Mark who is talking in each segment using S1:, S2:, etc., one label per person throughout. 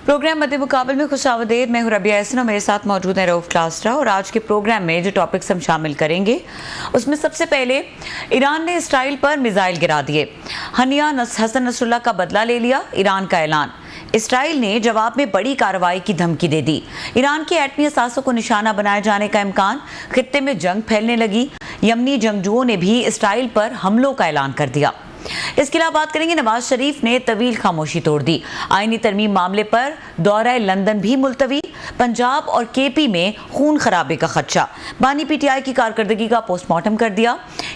S1: Programme मध्य मुकाबले में खुशावदेद। मैं हूं रबिया एहसन और मेरे साथ मौजूद है रऊफ क्लास्ट्रा। और आज के प्रोग्राम में जो टॉपिक्स हम शामिल करेंगे उसमें सबसे पहले ईरान ने इसराइल पर मिसाइल गिरा दिए। हनिया हसन नसरुल्लाह का बदला ले लिया, ईरान का ऐलान। इसराइल ने जवाब में बड़ी कार्रवाई की धमकी दे दी। ईरान के एटमी असासों को निशाना बनाए जाने का इम्कान। खित्ते में जंग फैलने लगी। यमनी जंगजुओं ने भी इसराइल पर हमलों का ऐलान कर दिया। इसके अलावा बात करेंगे, नवाज शरीफ ने तवील खामोशी तोड़ दी। आईनी तरमीम मामले पर दौरा लंदन भी मुलतवी। पंजाब और केपी में खून खराबे का खदशा। बानी पीटीआई की कारकर्दगी का पोस्टमार्टम कर दिया।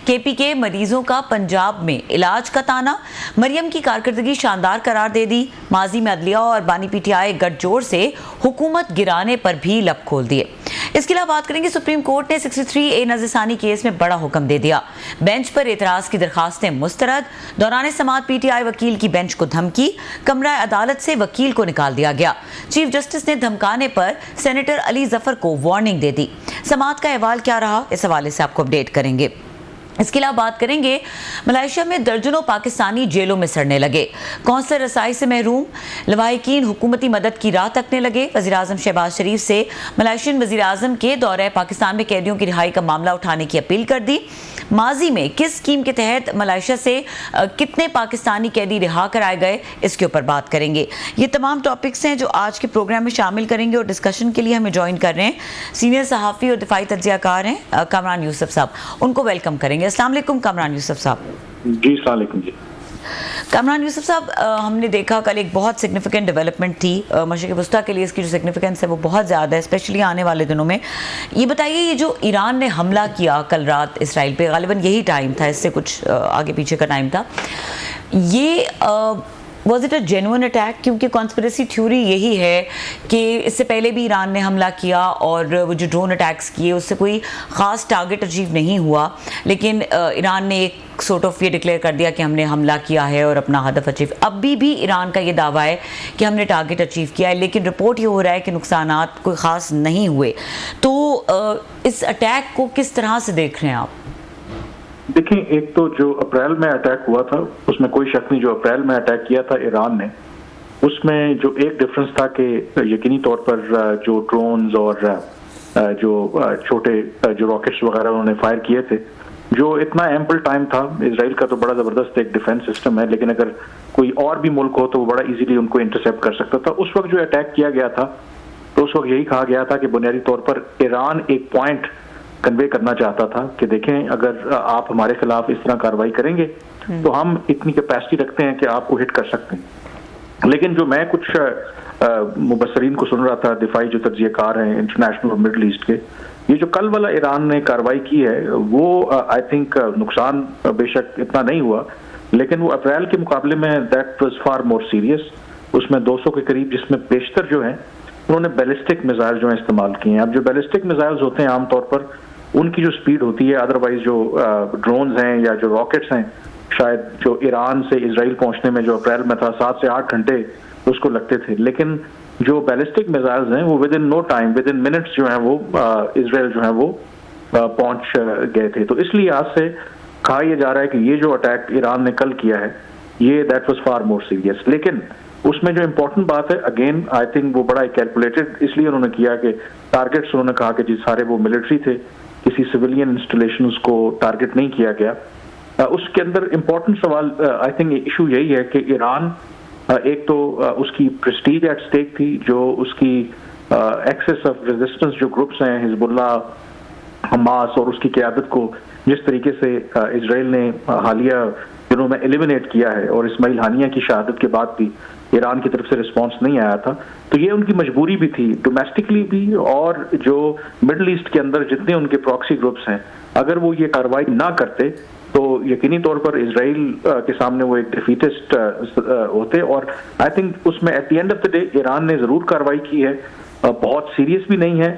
S1: केपी के मरीजों का पंजाब में इलाज का ताना। मरियम की कारकर्दगी शानदार करार दे दी। माजी में अदलिया और बानी पीटीआई गठजोड़ से हुकूमत गिराने पर भी लब खोल दिए। इसके अलावा बात करेंगे, सुप्रीम कोर्ट ने 63A नज़रसानी केस में बड़ा हुक्म दे दिया। बेंच पर एतराज की दरखास्तें मुस्तरद। दौरान समाअत पीटीआई वकील की बेंच को धमकी। कमरा अदालत से वकील को निकाल दिया गया। चीफ जस्टिस ने धमकाने पर सेनेटर अली जफर को वार्निंग दे दी। समाअत का अहवाल क्या रहा, इस हवाले से आपको अपडेट करेंगे। इसके अलावा बात करेंगे, मलेशिया में दर्जनों पाकिस्तानी जेलों में सड़ने लगे। कौंसलर रसाई से महरूम। लवाहिकीन हुकूमती मदद की राह तकने लगे। वज़ीर-ए-आज़म शहबाज शरीफ से मलेशियन वज़ीर-ए-आज़म के दौरे पाकिस्तान में कैदियों की रिहाई का मामला उठाने की अपील कर दी। माजी में किस स्कीम के तहत मलेशिया से कितने पाकिस्तानी कैदी रिहा कराए गए, इसके ऊपर बात करेंगे। ये तमाम टॉपिक्स हैं जो आज के प्रोग्राम में शामिल करेंगे। और डिस्कशन के लिए हमें ज्वाइन कर रहे हैं सीनियर सहाफ़ी और दिफाई तज्ज़ियाकार हैं कामरान यूसुफ साहब। उनको वेलकम करेंगे। अस्सलाम वालेकुम कामरान यूसुफ साहब।
S2: जी अस्सलाम वालेकुम जी।
S1: कामरान यूसुफ साहब, हमने देखा कल एक बहुत सिग्निफिकेंट डेवलपमेंट थी। मशरिक़ वस्ता के लिए इसकी जो सिग्निफिकेंस है वो बहुत ज़्यादा है, स्पेशली आने वाले दिनों में। ये बताइए, ये जो ईरान ने हमला किया कल रात इसराइल पे, गालिबन यही टाइम था, इससे कुछ आगे पीछे का टाइम था, ये was it a genuine attack? क्योंकि कॉन्स्पिरेसी थ्योरी यही है कि इससे पहले भी ईरान ने हमला किया और वो जो ड्रोन अटैक्स किए उससे कोई ख़ास टारगेट अचीव नहीं हुआ, लेकिन ईरान ने एक सॉर्ट ऑफ ये डिक्लेयर कर दिया कि हमने हमला किया है और अपना हदफ अचीव। अभी भी ईरान का ये दावा है कि हमने टारगेट अचीव किया है, लेकिन रिपोर्ट ये हो रहा है कि नुकसानात कोई ख़ास नहीं हुए। तो इस अटैक को किस तरह से देख रहे हैं आप?
S2: देखिए, एक तो जो अप्रैल में अटैक हुआ था उसमें कोई शक नहीं, जो अप्रैल में अटैक किया था ईरान ने, उसमें जो एक डिफरेंस था कि यकीनी तौर पर जो ड्रोन्स और जो छोटे जो रॉकेट्स वगैरह उन्होंने फायर किए थे, जो इतना एम्पल टाइम था। इजराइल का तो बड़ा ज़बरदस्त एक डिफेंस सिस्टम है, लेकिन अगर कोई और भी मुल्क हो तो वो बड़ा इजीली उनको इंटरसेप्ट कर सकता था। उस वक्त जो अटैक किया गया था तो उस वक्त यही कहा गया था कि बुनियादी तौर पर ईरान एक पॉइंट कन्वे करना चाहता था कि देखें, अगर आप हमारे खिलाफ इस तरह कार्रवाई करेंगे तो हम इतनी कैपेसिटी रखते हैं कि आपको हिट कर सकते हैं। लेकिन जो मैं कुछ मुबसरीन को सुन रहा था, दिफाई जो तज्ज़ियाकार हैं इंटरनेशनल और मिडल ईस्ट के, ये जो कल वाला ईरान ने कार्रवाई की है वो आई थिंक नुकसान बेशक इतना नहीं हुआ, लेकिन वो अप्रैल के मुकाबले में that was far more serious. उसमें 200 के करीब, जिसमें बेशतर जो हैं उन्होंने बैलिस्टिक मिसाइल जो है इस्तेमाल किए हैं। अब जो बैलिस्टिक मिसाइल्स होते हैं आमतौर पर उनकी जो स्पीड होती है, अदरवाइज जो ड्रोन्स हैं या जो रॉकेट्स हैं, शायद जो ईरान से इजराइल पहुंचने में जो अप्रैल में था 7 से 8 घंटे उसको लगते थे, लेकिन जो बैलिस्टिक मिसाइल्स हैं वो within no time, within minutes जो है वो इजराइल जो है वो पहुंच गए थे। तो इसलिए आज से कहा यह जा रहा है कि ये जो अटैक ईरान ने कल किया है ये that was far more serious. लेकिन उसमें जो इम्पोर्टेंट बात है, अगेन आई थिंक वो बड़ा कैलकुलेटेड इसलिए उन्होंने किया कि टारगेट्स उन्होंने कहा कि जी सारे वो मिलिट्री थे, किसी सिविलियन इंस्टॉलेशंस को टारगेट नहीं किया गया। उसके अंदर इम्पोर्टेंट सवाल आई थिंक इशू यही है कि ईरान एक तो उसकी प्रेस्टीज एट स्टेक थी, जो उसकी एक्सेस ऑफ रेजिस्टेंस जो ग्रुप्स हैं हिजबुल्लाह, हमास और उसकी क़यादत को जिस तरीके से इजराइल ने हालिया दिनों में एलिमिनेट किया है, और इस्माइल हानिया की शहादत के बाद भी ईरान की तरफ से रिस्पांस नहीं आया था, तो ये उनकी मजबूरी भी थी डोमेस्टिकली भी, और जो मिडल ईस्ट के अंदर जितने उनके प्रॉक्सी ग्रुप्स हैं, अगर वो ये कार्रवाई ना करते तो यकीनी तौर पर इजराइल के सामने वो एक डिफीटिस्ट होते। और आई थिंक उसमें at the end of the day Iran ने जरूर कार्रवाई की है, बहुत सीरियस भी नहीं है,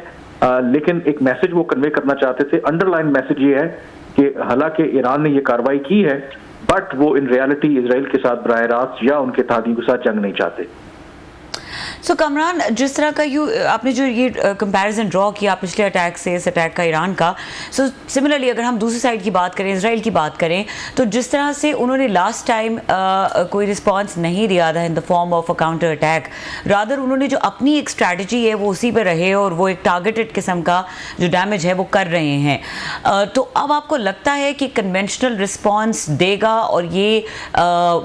S2: लेकिन एक मैसेज वो कन्वे करना चाहते थे। अंडरलाइन मैसेज ये है कि हालांकि ईरान ने ये कार्रवाई की है, बट वो इन रियलिटी इजराइल के साथ बराह रास्त या उनके इत्तेहादियों के साथ जंग नहीं चाहते।
S1: सो कमरान, जिस तरह का आपने जो ये कंपैरिजन ड्रॉ किया पिछले अटैक से इस अटैक का ईरान का, सो सिमिलरली अगर हम दूसरी साइड की बात करें, इसराइल की बात करें, तो जिस तरह से उन्होंने लास्ट टाइम कोई रिस्पांस नहीं दिया था in the form of a counter attack, rather उन्होंने जो अपनी एक स्ट्रैटेजी है वो उसी पर रहे और वो एक टारगेटेड किस्म का जो डैमेज है वो कर रहे हैं। तो अब आपको लगता है कि कन्वेंशनल रिस्पांस देगा और ये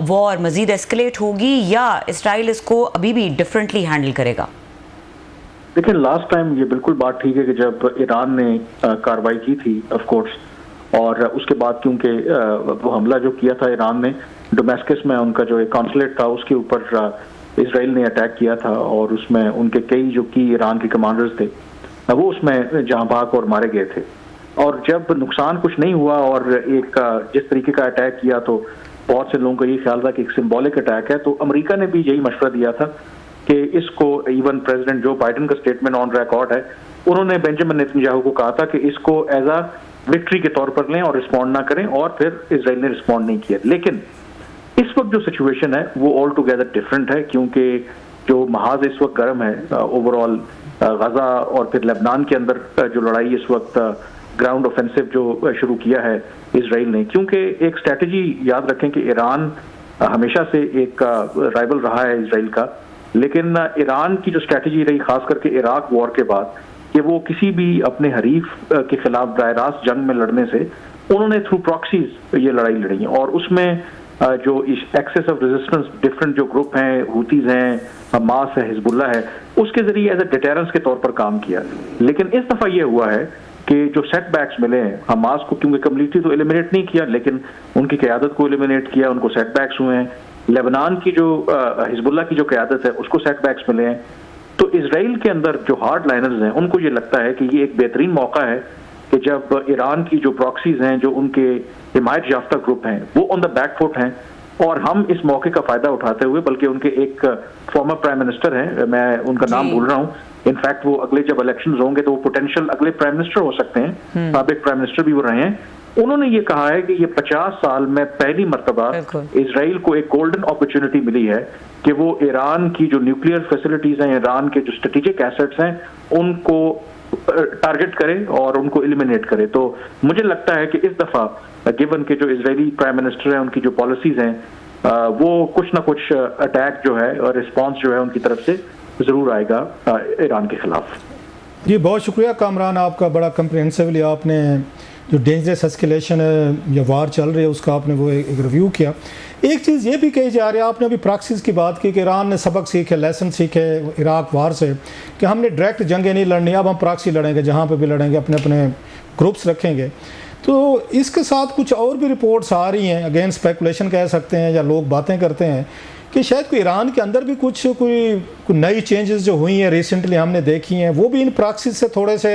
S1: वॉर मजीद एस्केलेट होगी, या इसराइल इसको अभी भी डिफरेंटली हैंडल करेगा?
S2: देखिए, लास्ट टाइम ये बिल्कुल बात ठीक है कि जब ईरान ने कार्रवाई की थी ऑफ कोर्स, और उसके बाद क्योंकि वो हमला जो किया था ईरान ने डोमेस्टिस में, उनका जो एक कॉन्सुलेट था उसके ऊपर इसराइल ने अटैक किया था और उसमें उनके कई जो की ईरान के कमांडर्स थे वो उसमें जहां भाग और मारे गए थे। और जब नुकसान कुछ नहीं हुआ और एक जिस तरीके का अटैक किया तो बहुत से लोगों का ये ख्याल था कि एक सिंबॉलिक अटैक है, तो अमेरिका ने भी यही मशवरा दिया था कि इसको, इवन प्रेसिडेंट जो बाइडेन का स्टेटमेंट ऑन रिकॉर्ड है, उन्होंने बेंजामिन नेतन्याहू को कहा था कि इसको एज अ विक्ट्री के तौर पर लें और रिस्पॉन्ड ना करें, और फिर इसराइल ने रिस्पॉन्ड नहीं किया। लेकिन इस वक्त जो सिचुएशन है वो ऑल टुगेदर डिफरेंट है, क्योंकि जो महाज इस वक्त गर्म है ओवरऑल गजा और फिर लेबनान के अंदर जो लड़ाई इस वक्त ग्राउंड ऑफेंसिव जो शुरू किया है इसराइल ने, क्योंकि एक स्ट्रैटेजी याद रखें कि ईरान हमेशा से एक राइवल रहा है इसराइल का, लेकिन ईरान की जो स्ट्रैटेजी रही खास करके इराक वॉर के बाद कि वो किसी भी अपने हरीफ के खिलाफ बराह रास्त जंग में लड़ने से उन्होंने थ्रू प्रॉक्सीज ये लड़ाई लड़ी है, और उसमें जो एक्सेस ऑफ रेजिस्टेंस डिफरेंट जो ग्रुप हैं, हुतीज हैं, हमास है, हिजबुल्लाह है, उसके जरिए एज ए डिटेरेंस के तौर पर काम किया। लेकिन इस दफा ये हुआ है कि जो सेटबैक्स मिले हैं हमास को, क्योंकि कम्प्लीटली तो एलिमिनेट नहीं किया लेकिन उनकी क़यादत को एलिमिनेट किया, उनको सेटबैक्स हुए हैं। लेबनान की जो हिजबुल्लाह की जो क़यादत है उसको सेटबैक्स मिले हैं। तो इसराइल के अंदर जो हार्ड लाइनर्स हैं उनको ये लगता है कि ये एक बेहतरीन मौका है कि जब ईरान की जो प्रॉक्सीज हैं, जो उनके हिमायत याफ्ता ग्रुप हैं, वो ऑन द बैक फुट हैं, और हम इस मौके का फायदा उठाते हुए, बल्कि उनके एक फॉर्मर प्राइम मिनिस्टर हैं, मैं उनका नाम भूल रहा हूँ, इनफैक्ट वो अगले जब इलेक्शंस होंगे तो वो पोटेंशियल अगले प्राइम मिनिस्टर हो सकते हैं, साबिक प्राइम मिनिस्टर भी वो रहे हैं। उन्होंने ये कहा है कि ये 50 साल में पहली मर्तबा इसराइल को एक गोल्डन अपॉर्चुनिटी मिली है कि वो ईरान की जो न्यूक्लियर फैसिलिटीज हैं, ईरान के जो स्ट्रेटेजिक एसेट्स हैं, उनको टारगेट करे और उनको एलिमिनेट करे। तो मुझे लगता है कि इस दफा गिवन के जो इजरायली प्राइम मिनिस्टर हैं, उनकी जो पॉलिसीज हैं, वो कुछ ना कुछ अटैक जो है और रिस्पांस जो है उनकी तरफ से जरूर आएगा ईरान के खिलाफ।
S3: जी बहुत शुक्रिया कामरान, आपका बड़ा कंप्रिहेंसिवली आपने जो डेंजरस एस्केलेशन है या वार चल रही है उसका आपने वो एक रिव्यू किया। एक चीज़ ये भी कही जा रही है, आपने अभी प्रैक्टिस की बात की कि ईरान ने सबक सीखे, लेसन सीखे इराक वार से कि हमने डायरेक्ट जंगें नहीं लड़नी, अब हम प्रॉक्सी लड़ेंगे, जहाँ पे भी लड़ेंगे अपने अपने ग्रुप्स रखेंगे। तो इसके साथ कुछ और भी रिपोर्ट्स आ रही हैं, अगेन स्पेकुलेशन कह सकते हैं या लोग बातें करते हैं कि शायद कोई ईरान के अंदर भी कोई नई चेंजेस जो हुई हैं रिसेंटली हमने देखी हैं, वो भी इन प्रॉक्सीज से थोड़े से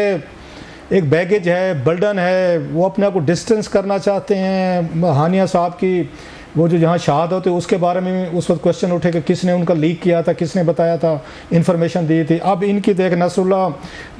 S3: एक बैगेज है, बर्डन है, वो अपने आप को डिस्टेंस करना चाहते हैं। हानिया साहब की वो जो जहाँ शहादत है उसके बारे में उस वक्त क्वेश्चन उठे कि किसने उनका लीक किया था, किसने बताया था, इन्फॉर्मेशन दी थी। अब इनकी देख नसरुल्लाह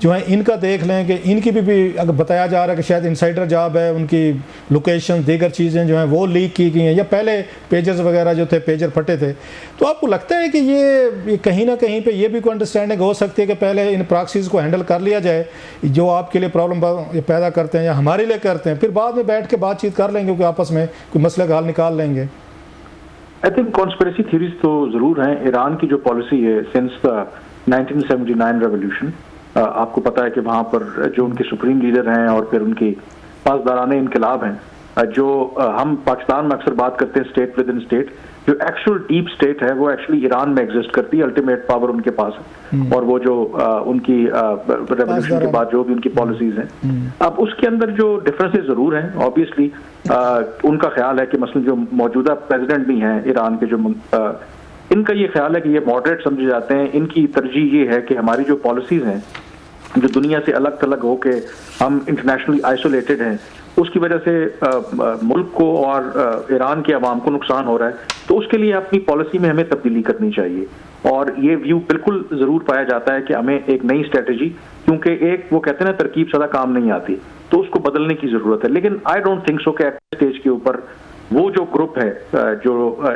S3: जो है इनका देख लें कि इनकी भी अगर बताया जा रहा है कि शायद इनसाइडर जॉब है, उनकी लोकेशन दीगर चीज़ें जो हैं वो लीक की गई हैं, या पहले पेजर्स वगैरह जो थे पेजर फटे थे। तो आपको लगता है कि ये कहीं ना कहीं पर यह भी कोई अंडरस्टैंडिंग हो सकती है कि पहले इन प्रॉक्सीज को हैंडल कर लिया जाए जो आपके लिए प्रॉब्लम पैदा करते हैं या हमारे लिए करते हैं, फिर बाद में बैठ के बातचीत कर लेंगे कि आपस में कोई मसले का हल निकाल लेंगे।
S2: आई थिंक कॉन्स्पिरेसी थीरीज तो जरूर हैं। ईरान की जो पॉलिसी है सिंस द 1979 रेवोल्यूशन, आपको पता है कि वहाँ पर जो उनके सुप्रीम लीडर हैं और फिर उनके पासदाराने इनकलाब हैं, जो हम पाकिस्तान में अक्सर बात करते हैं स्टेट विद इन स्टेट, जो एक्चुअल डीप स्टेट है वो एक्चुअली ईरान में एग्जिस्ट करती है, अल्टीमेट पावर उनके पास है, और वो जो उनकी रेवोल्यूशन के बाद जो भी उनकी पॉलिसीज हैं, अब उसके अंदर जो डिफरेंसेस जरूर हैं। ऑब्वियसली उनका ख्याल है कि मसलन जो मौजूदा प्रेसिडेंट भी हैं ईरान के, जो इनका ये ख्याल है कि ये मॉडरेट समझे जाते हैं। इनकी तरजीह ये है कि हमारी जो पॉलिसीज हैं जो दुनिया से अलग थलग हो के हम इंटरनेशनली आइसोलेटेड हैं, उसकी वजह से मुल्क को और ईरान के अवाम को नुकसान हो रहा है, तो उसके लिए अपनी पॉलिसी में हमें तब्दीली करनी चाहिए। और ये व्यू बिल्कुल ज़रूर पाया जाता है कि हमें एक नई स्ट्रेटजी, क्योंकि एक वो कहते हैं ना तरकीब सदा काम नहीं आती, तो उसको बदलने की ज़रूरत है। लेकिन आई डोंट थिंक सो कि स्टेज के ऊपर वो जो ग्रुप है जो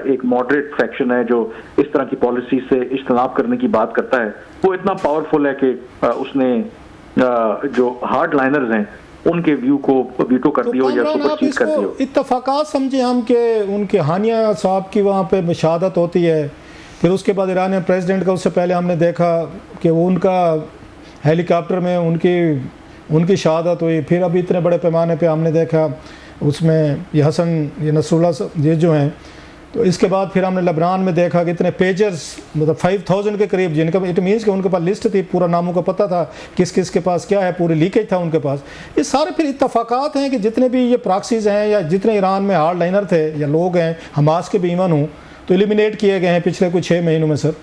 S2: एक मॉडरेट फैक्शन है जो इस तरह की पॉलिसी से इज्तनाब करने की बात करता है, वो इतना पावरफुल है कि उसने जो हार्ड लाइनर्स हैं उनके व्यू को वीटो कर दिया या सुपरसीड कर दिया।
S3: इत्तफाकात समझे हम कि उनके हानिया साहब की वहाँ पे शहादत होती है, फिर उसके बाद ईरानी प्रेसिडेंट का उससे पहले हमने देखा कि वो उनका हेलीकॉप्टर में उनकी शहादत हुई, फिर अभी इतने बड़े पैमाने पे हमने देखा उसमें ये नसरुल्लाह ये जो हैं, तो इसके बाद फिर हमने लेबनान में देखा कि इतने पेजर्स मतलब 5000 के करीब, जिनका इट मीन्स कि उनके पास लिस्ट थी, पूरा नामों का पता था किस किस के पास क्या है, पूरी लीकेज था उनके पास। ये सारे फिर इत्तफाकात हैं कि जितने भी ये प्रॉक्सीज हैं या जितने ईरान में हार्ड लाइनर थे या लोग हैं हमास के भी ईवन हूँ, तो एलिमिनेट किए गए हैं पिछले कुछ 6 महीनों में। Sir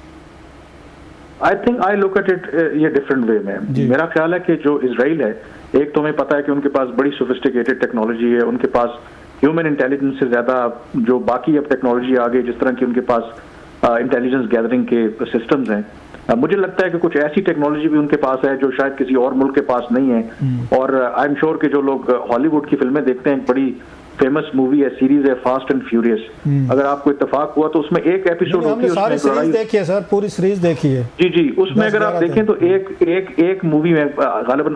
S2: I look at it ये डिफरेंट वे में। मेरा ख्याल है कि जो इजराइल है, एक तो हमें पता है कि उनके पास बड़ी सोफिस्टिकेटेड टेक्नोलॉजी है, उनके पास ह्यूमन इंटेलिजेंस से ज्यादा जो बाकी अब टेक्नोलॉजी आ गई, जिस तरह की उनके पास इंटेलिजेंस गैदरिंग के सिस्टम्स हैं, मुझे लगता है कि कुछ ऐसी टेक्नोलॉजी भी उनके पास है जो शायद किसी और मुल्क के पास नहीं है। और आई एम श्योर कि जो लोग हॉलीवुड की फिल्में देखते हैं, बड़ी फेमस मूवी है, सीरीज है फास्ट एंड फ्यूरियस, अगर आपको इत्तेफाक हुआ तो उसमें एक एपिसोड होती है,
S3: सारी सीरीज देखी है सर, पूरी सीरीज देखी है
S2: जी। उसमें अगर आप देखें तो एक मूवी में गालिबन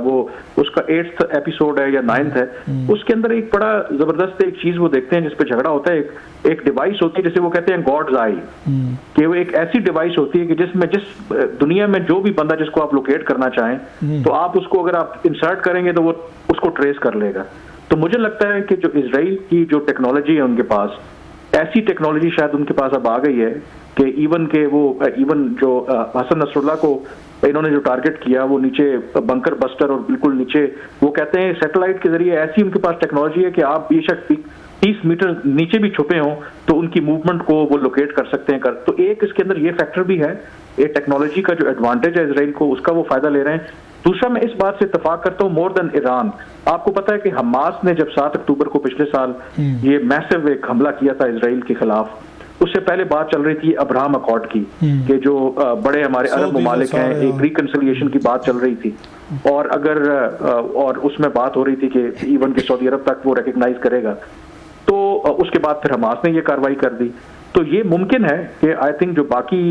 S2: वो उसका 8th एपिसोड है या 9th है, उसके अंदर एक बड़ा जबरदस्त एक चीज वो देखते हैं जिसपे झगड़ा होता है। एक डिवाइस होती है जिसे वो कहते हैं गॉड्स आई, कि वो एक ऐसी डिवाइस होती है कि जिसमें जिस दुनिया में जो भी बंदा जिसको आप लोकेट करना चाहें तो आप उसको अगर आप इंसर्ट करेंगे तो वो उसको ट्रेस कर लेगा। तो मुझे लगता है कि जो इजराइल की जो टेक्नोलॉजी है उनके पास, ऐसी टेक्नोलॉजी शायद उनके पास अब आ गई है कि इवन जो हसन नसरुल्लाह को इन्होंने जो टारगेट किया वो नीचे बंकर बस्टर और बिल्कुल नीचे, वो कहते हैं सैटेलाइट के जरिए ऐसी उनके पास टेक्नोलॉजी है कि आप बेशक 30 मीटर नीचे भी छुपे हों तो उनकी मूवमेंट को वो लोकेट कर सकते हैं। तो एक इसके अंदर ये फैक्टर भी है, ये टेक्नोलॉजी का जो एडवांटेज है इजराइल को, उसका वो फायदा ले रहे हैं। दूसरा, मैं इस बात से इत्तेफाक करता हूँ मोर देन ईरान, आपको पता है कि हमास ने जब 7 अक्टूबर को पिछले साल ये मैसिव एक हमला किया था इजराइल के खिलाफ, उससे पहले बात चल रही थी अब्राहम अकॉर्ड की, कि जो बड़े हमारे अरब ममालिक हैं, एक रिकंसिलिएशन की बात चल रही थी, और अगर और उसमें बात हो रही थी कि इवन के सऊदी अरब तक वो रिकग्नाइज करेगा, तो उसके बाद फिर हमास ने ये कार्रवाई कर दी। तो ये मुमकिन है कि आई थिंक जो बाकी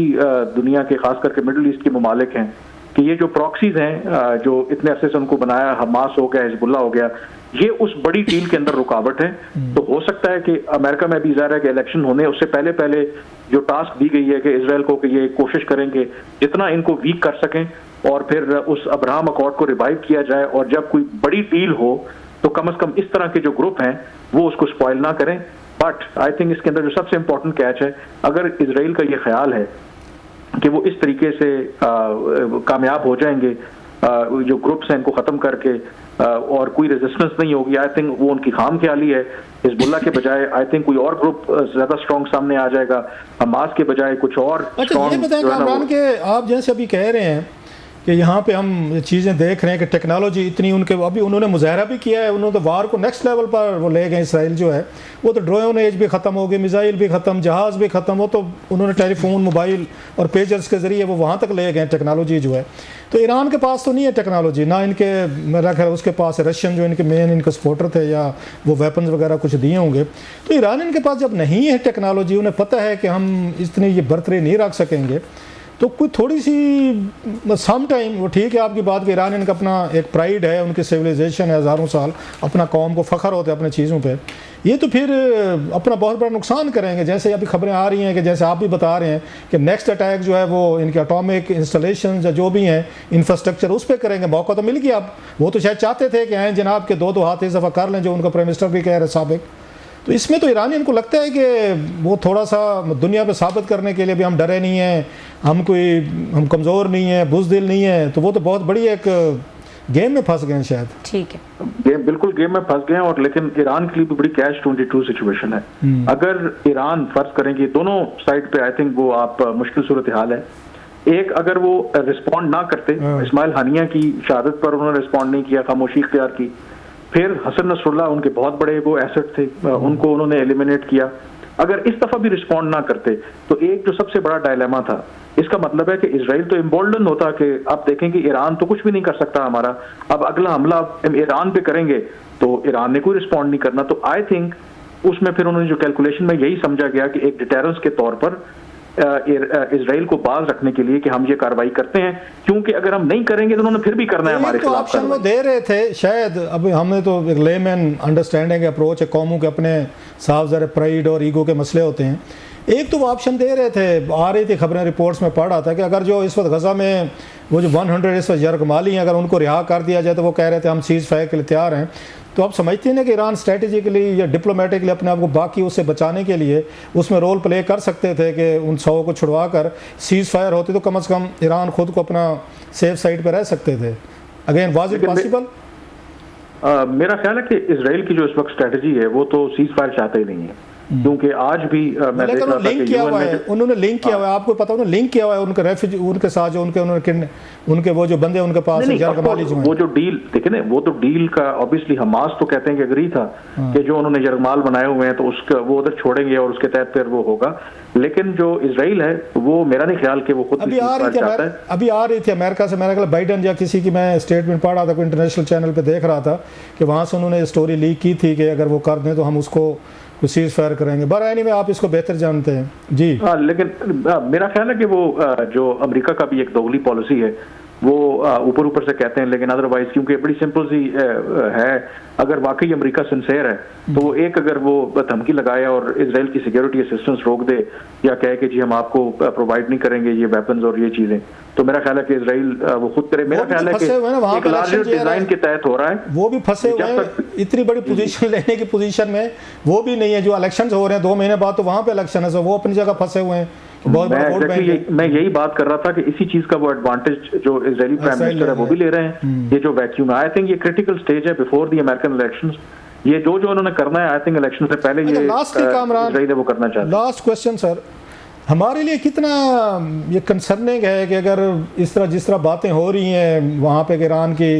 S2: दुनिया के खास करके मिडिल ईस्ट के ममालिक हैं, कि ये जो प्रॉक्सीज हैं जो इतने अरसे से उनको बनाया, हमास हो गया, हिजबुल्लाह हो गया, ये उस बड़ी डील के अंदर रुकावट है। तो हो सकता है कि अमेरिका में भी ज़ाहिर है कि इलेक्शन होने उससे पहले पहले जो टास्क दी गई है कि इजराइल को, कि ये कोशिश करेंगे जितना इनको वीक कर सकें और फिर उस अब्राहम अकॉर्ड को रिवाइव किया जाए, और जब कोई बड़ी डील हो तो कम से कम इस तरह के जो ग्रुप हैं वो उसको स्पॉइल ना करें। बट आई थिंक इसके अंदर जो सबसे इंपॉर्टेंट कैच है, अगर इजराइल का ये ख्याल है कि वो इस तरीके से कामयाब हो जाएंगे जो ग्रुप्स हैं इनको ख़त्म करके और कोई रेजिस्टेंस नहीं होगी, आई थिंक वो उनकी खाम ख्याली है। हिजबुल्लाह के बजाय आई थिंक कोई और ग्रुप ज़्यादा स्ट्रॉन्ग सामने आ जाएगा, हमास के बजाय कुछ और।
S3: अच्छा, ये बताएं कामरान के, आप जैसे अभी कह रहे हैं कि यहाँ पे हम चीज़ें देख रहे हैं कि टेक्नोलॉजी इतनी उनके, अभी उन्होंने मुजाहरा भी किया है, उन्होंने तो वार को नेक्स्ट लेवल पर वो ले गए इसराइल जो है, वो तो ड्रोन एज भी ख़त्म हो गई, मिसाइल भी ख़त्म, जहाज़ भी ख़त्म, वो तो उन्होंने टेलीफोन, मोबाइल और पेजर्स के ज़रिए वो वहाँ तक ले गए टेक्नोलॉजी जो है। तो ईरान के पास तो नहीं है टेक्नोलॉजी, ना इनके, मेरा ख्याल उसके पास है, रशियन जो इनके मेन इनके सपोर्टर थे या वो वेपन्स वगैरह कुछ दिए होंगे। तो ईरान इनके पास जब नहीं है टेक्नोलॉजी, उन्हें पता है कि हम इतनी ये बरतरी नहीं रख सकेंगे, तो कोई थोड़ी सी सम टाइम, वो ठीक है आपकी बात कि ईरान इनका अपना एक प्राइड है, उनकी सिविलाइजेशन है, हज़ारों साल अपना कौम को फ़ख्र होता है अपने चीज़ों पे, ये तो फिर अपना बहुत बड़ा नुकसान करेंगे। जैसे अभी खबरें आ रही हैं कि जैसे आप भी बता रहे हैं कि नेक्स्ट अटैक जो है वो इनके एटॉमिक इंस्टॉलेशन जो भी हैं इंफ्रास्ट्रक्चर उस पर करेंगे। मौका तो मिल गया, अब वो तो शायद चाहते थे कि आए जनाब के दो हाथ इस दफ़ा कर लें, जो उनका प्राइम मिनिस्टर भी कह रहे साबिक। तो इसमें तो ईरानियन को लगता है कि वो थोड़ा सा दुनिया पे साबित करने के लिए भी हम डरे नहीं हैं, हम कमज़ोर नहीं हैं, बुज़दिल नहीं हैं, तो वो तो बहुत बड़ी एक गेम में फंस गए हैं शायद।
S1: ठीक है,
S2: बिल्कुल गेम में फंस गए हैं। और लेकिन ईरान के लिए भी बड़ी कैश 22 सिचुएशन है। अगर ईरान फर्ज करेंगे दोनों साइड पे, आई थिंक वो आप मुश्किल सूरत हाल है। एक, अगर वो रिस्पॉन्ड ना करते, इस्माइल हानिया की शहादत पर उन्होंने रिस्पॉन्ड नहीं किया, खामोशी इख्तियार की, फिर हसन नसरुल्लाह उनके बहुत बड़े वो एसेट थे, उनको उन्होंने एलिमिनेट किया, अगर इस दफा भी रिस्पॉन्ड ना करते तो एक जो सबसे बड़ा डायलेमा था, इसका मतलब है कि इजराइल तो इम्बोल्डन होता कि आप देखें कि ईरान तो कुछ भी नहीं कर सकता हमारा, अब अगला हमला ईरान पे करेंगे तो ईरान ने कोई रिस्पॉन्ड नहीं करना। तो आई थिंक उसमें फिर उन्होंने जो कैलकुलेशन में यही समझा गया कि एक डिटेरेंस के तौर पर इजराइल को बाज रखने के लिए कि हम ये कार्रवाई करते हैं, क्योंकि अगर हम नहीं करेंगे तो उन्होंने फिर भी करना है हमारे खिलाफ।
S3: ऑप्शन वो दे रहे थे शायद, अभी हमने तो एक लेमैन अंडरस्टैंडिंग अप्रोच है, कौमों के अपने साफ ज़रा प्राइड और ईगो के मसले होते हैं। एक तो वो ऑप्शन दे रहे थे, आ रही थी खबरें, रिपोर्ट्स में पढ़ रहा था कि अगर जो इस वक्त गजा में वो जो 100 इस वक्त यरगमाली हैं, अगर उनको रिहा कर दिया जाए तो वो कह रहे थे हम सीज़ फायर के लिए तैयार हैं। तो आप समझते हैं ना कि ईरान स्ट्रेटेजिकली या डिप्लोमेटिकली अपने आप को बाकी उससे बचाने के लिए उसमें रोल प्ले कर सकते थे कि उन 100 को छुड़वा कर सीज़ फायर होती तो कम से कम ईरान खुद को अपना सेफ साइड पर रह सकते थे। Again was it possible?
S2: मेरा ख्याल है कि इजराइल की जो इस वक्त स्ट्रेटजी है वो तो सीज फायर चाहते ही नहीं है, क्योंकि आज भी मैं देख रहा था कि
S3: किया हुआ है, उन्होंने लिंक किया हुआ है, आपको पता है उन्होंने लिंक किया हुआ है उनके रेफ्यूजी, उनके साथ जो उनके वो जो बंदे उनके पास यरगमाली जो
S2: वो जो डील देखे ना, वो तो डील का ऑब्वियसली हमास तो कहते हैं कि अग्री था कि जो उन्होंने यरगमाल बनाए हुए हैं तो उसका वो उधर छोड़ेंगे और उसके तहत फिर वो होगा। लेकिन जो इजराइल है वो मेरा नहीं ख्याल कि वो खुद
S3: अभी आ रही थी अमेरिका से, मेरा ख्याल बाइडन या किसी की मैं स्टेटमेंट पढ़ रहा था, कोई इंटरनेशनल चैनल पे देख रहा था कि वहाँ से उन्होंने स्टोरी लीक की थी कि अगर वो कर दें तो हम उसको सीज फायर करेंगे। बहरहाल में आप इसको बेहतर जानते हैं जी।
S2: लेकिन मेरा ख्याल है कि वो जो अमेरिका का भी एक दोगली पॉलिसी है वो ऊपर ऊपर से कहते हैं, लेकिन अदरवाइज क्योंकि बड़ी सिंपल सी है, अगर वाकई अमेरिका सिंसेयर है तो वो एक अगर वो धमकी लगाए और इजराइल की सिक्योरिटी असिस्टेंस रोक दे या कहे कि जी हम आपको प्रोवाइड नहीं करेंगे ये वेपन्स और ये चीजें, तो मेरा ख्याल है कि इजराइल वो खुद करे। मेरा ख्याल है कि एक लार्जर डिजाइन के तहत हो रहा है, वो भी फंसे हुए हैं
S3: इतनी बड़ी पोजीशन लेने की पोजीशन में वो भी नहीं है। जो इलेक्शंस हो रहे हैं 2 महीने बाद तो वहां पे इलेक्शन है, वो अपनी जगह फंसे हुए हैं।
S2: मैं यही बात कर रहा था कि इसी चीज का वो एडवांटेज जो इजरायली प्राइम मिनिस्टर है वो भी ले रहे हैं। ये जो वैक्यूम आई थिंक ये क्रिटिकल स्टेज है बिफोर द अमेरिकन इलेक्शंस, ये जो उन्होंने करना है आई थिंक इलेक्शन से पहले ये इजराइल वो करना चाहते हैं।
S3: लास्ट क्वेश्चन सर, हमारे लिए कितना ये कंसर्निंग है कि अगर इस तरह जिस तरह बातें हो रही हैं वहाँ पे ईरान की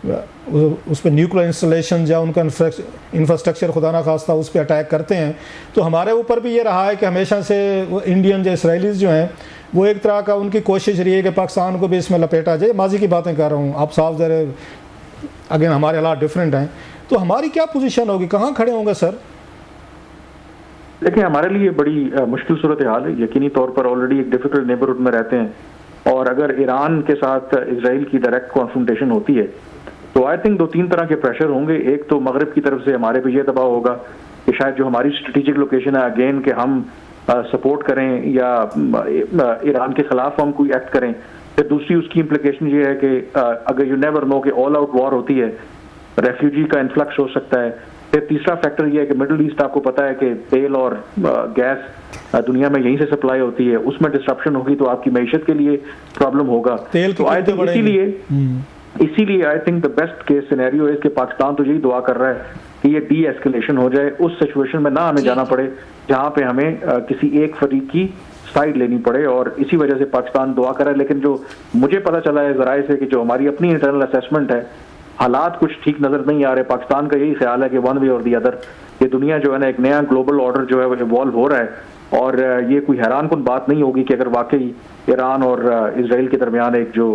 S3: उस पर न्यूक्लियर इंस्टॉलेशन या उनका इंफ्रास्ट्रक्चर खुदा ना खास्ता उस पर अटैक करते हैं, तो हमारे ऊपर भी ये रहा है कि हमेशा से इंडियन जो इसराइलीज़ जो हैं वो एक तरह का उनकी कोशिश रही है कि पाकिस्तान को भी इसमें लपेटा जाए। माजी की बातें कर रहा हूँ, आप साफ ज़रा अगेन हमारे हालात डिफरेंट हैं, तो हमारी क्या पोजीशन होगी, कहाँ खड़े होंगे सर?
S2: देखिए हमारे लिए बड़ी मुश्किल सूरत हाल है, यकीनी तौर पर ऑलरेडी एक डिफिकल्ट नेबरहुड में रहते हैं और अगर ईरान के साथ इजराइल की डायरेक्ट कॉन्फ्रंटेशन होती है तो आई थिंक 2-3 तरह के प्रेशर होंगे। एक तो मगरिब की तरफ से हमारे पे ये दबाव होगा कि शायद जो हमारी स्ट्रेटेजिक लोकेशन है अगेन कि हम सपोर्ट करें या ईरान के खिलाफ हम कोई एक्ट करें। फिर दूसरी उसकी इम्प्लीकेशन ये है कि अगर यू नेवर नो कि ऑल आउट वॉर होती है, रेफ्यूजी का इन्फ्लक्स हो सकता है। फिर तीसरा फैक्टर ये है कि मिडिल ईस्ट आपको पता है कि तेल और गैस दुनिया में यहीं से सप्लाई होती है, उसमें डिस्ट्रप्शन होगी तो आपकी मईशत के लिए प्रॉब्लम होगा। तो आई थिंक इसीलिए I think the best case scenario है कि पाकिस्तान तो यही दुआ कर रहा है कि ये डी एस्केलेशन हो जाए, उस सिचुएशन में ना हमें जाना पड़े जहां पे हमें किसी एक फरीक की साइड लेनी पड़े, और इसी वजह से पाकिस्तान दुआ कर रहा है। लेकिन जो मुझे पता चला है जराए से कि जो हमारी अपनी इंटरनल असेसमेंट है, हालात कुछ ठीक नजर नहीं आ रहे। पाकिस्तान का यही ख्याल है कि वन वे और दी अदर ये दुनिया जो है ना एक नया ग्लोबल ऑर्डर जो है वो इवॉल्व हो रहा है और ये कोई हैरान कुन बात नहीं होगी कि अगर वाकई ईरान और इजराइल के दरमियान एक जो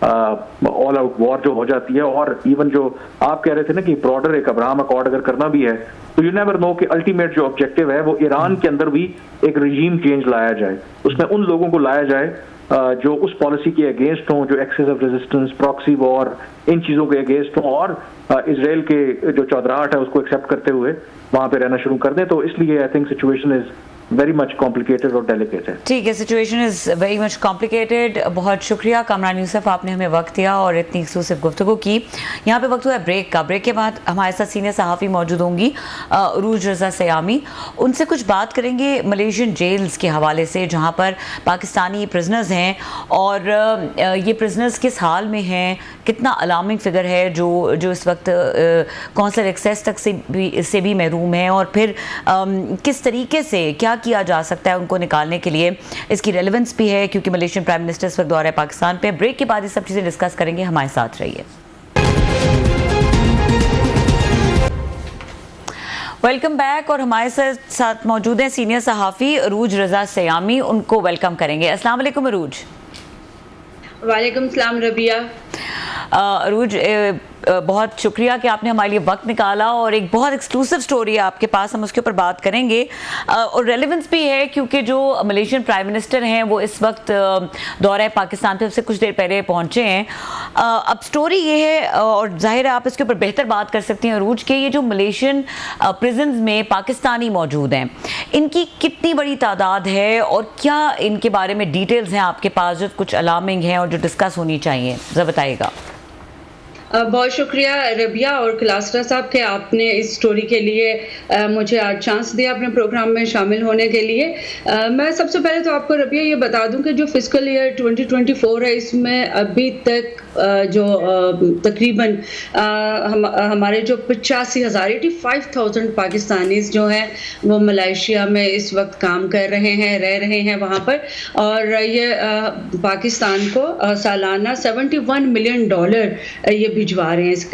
S2: ऑल आउट वॉर जो हो जाती है, और इवन जो आप कह रहे थे ना कि ब्रॉडर एक अब्राहम अकॉर्ड अगर करना भी है तो यू नेवर नो कि अल्टीमेट जो ऑब्जेक्टिव है वो ईरान के अंदर भी एक रजीम चेंज लाया जाए, उसमें उन लोगों को लाया जाए जो उस पॉलिसी के अगेंस्ट हों, जो एक्सेसिव रेजिस्टेंस, प्रॉक्सी वॉर, इन चीज़ों के अगेंस्ट हों और इजराइल के जो चौधराहट है उसको एक्सेप्ट करते हुए वहाँ पे रहना शुरू कर दें। तो इसलिए I think situation is very much complicated और डेलिकेट है।
S1: ठीक है, situation is very much complicated. बहुत शुक्रिया कामरान यूसुफ, आपने हमें वक्त दिया और इतनी एक्सक्लूसिव गुफ्तगू की। यहाँ पे वक्त हुआ है ब्रेक का। ब्रेक के बाद हमारे साथ सीनियर सहाफ़ी मौजूद होंगी अरूज रज़ा सयामी, उनसे कुछ बात करेंगे मलेशियन जेल्स के हवाले से जहाँ पर पाकिस्तानी प्रिजनर्स हैं और ये प्रिजनर्स किस हाल में हैं, कितना अलार्मिंग फिगर है जो इस वक्त कौंसल एक्सेस तक से भी महरूम है, और फिर किस तरीके से क्या किया जा सकता है उनको निकालने के लिए। इसकी रेलेवेंस भी है क्योंकि मलेशियन प्राइम मिनिस्टर इस वक्त दौरे है पाकिस्तान पे। ब्रेक के बाद ये सब चीज़ें डिस्कस करेंगे, हमारे साथ रहिए। Welcome back. और हमारे साथ मौजूद हैं सीनियर सहाफ़ी अरूज रज़ा सयामी, उनको वेलकम करेंगे। अस्सलाम वालेकुम अरूज।
S4: वालेकुम सलाम रबिया।
S1: अरूज, बहुत शुक्रिया कि आपने हमारे लिए वक्त निकाला और एक बहुत एक्सक्लूसिव स्टोरी है आपके पास, हम उसके ऊपर बात करेंगे। और रेलेवेंस भी है क्योंकि जो मलेशियन प्राइम मिनिस्टर हैं वो इस वक्त दौरा पाकिस्तान पे से कुछ देर पहले पहुंचे हैं। अब स्टोरी ये है, और जाहिर है आप इसके ऊपर बेहतर बात कर सकती हैं अरूज, के ये जो मलेशियन प्रिजन्स में पाकिस्तानी मौजूद हैं, इनकी कितनी बड़ी तादाद है और क्या इनके बारे में डिटेल्स हैं आपके पास जो कुछ अलार्मिंग हैं और जो डिस्कस होनी चाहिए, ज़रा बताइएगा।
S4: बहुत शुक्रिया रबिया और क्लास्ट्रा साहब के आपने इस स्टोरी के लिए मुझे आज चांस दिया अपने प्रोग्राम में शामिल होने के लिए। मैं सबसे पहले तो आपको रबिया ये बता दूं कि जो फिस्कल ईयर 2024 है इसमें अभी तक जो तकरीबन हमारे जो 85,000 85,000 पाकिस्तानीज जो हैं वो मलेशिया में इस वक्त काम कर रहे हैं, रह रहे हैं वहाँ पर, और ये पाकिस्तान को सालाना $71 मिलियन ये भिजवा रहे हैं इस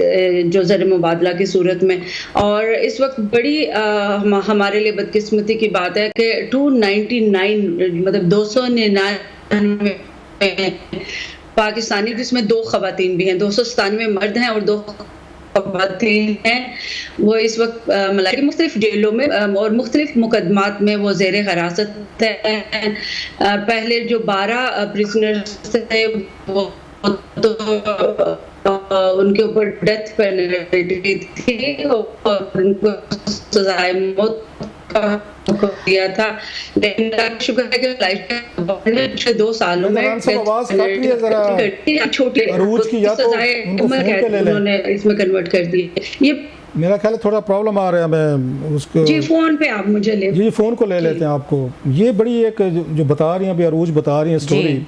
S4: जो ज़र मुबादला की सूरत में। और इस वक्त बड़ी हमारे लिए बदकिस्मती की बात है कि 299 मतलब 299 पाकिस्तानी, जिसमें 2 ख़वातीन भी हैं, 297 मर्द हैं और 2 ख़वातीन हैं, वो इस वक्त मलाइका की मुख्तलिफ जेलों में और मुख्तलिफ मुकदमात में वो ज़ेर हिरासत है। पहले जो 12 प्रिजनर्स थे वो तो उनके ऊपर डेथ पेनल्टी थी और उनको सजाए मौत दिया था, लेकिन शुक्र है कि पिछले 2 सालों में छोटे उन्होंने इसमें कन्वर्ट कर दी। ये
S3: मेरा ख्याल है थोड़ा प्रॉब्लम आ रहा है, मैं उसको
S4: जी फोन पे आप मुझे ले
S3: जी फ़ोन को ले लेते हैं आपको। ये बड़ी एक जो बता रही हैं अभी अरूज बता रही हैं स्टोरी,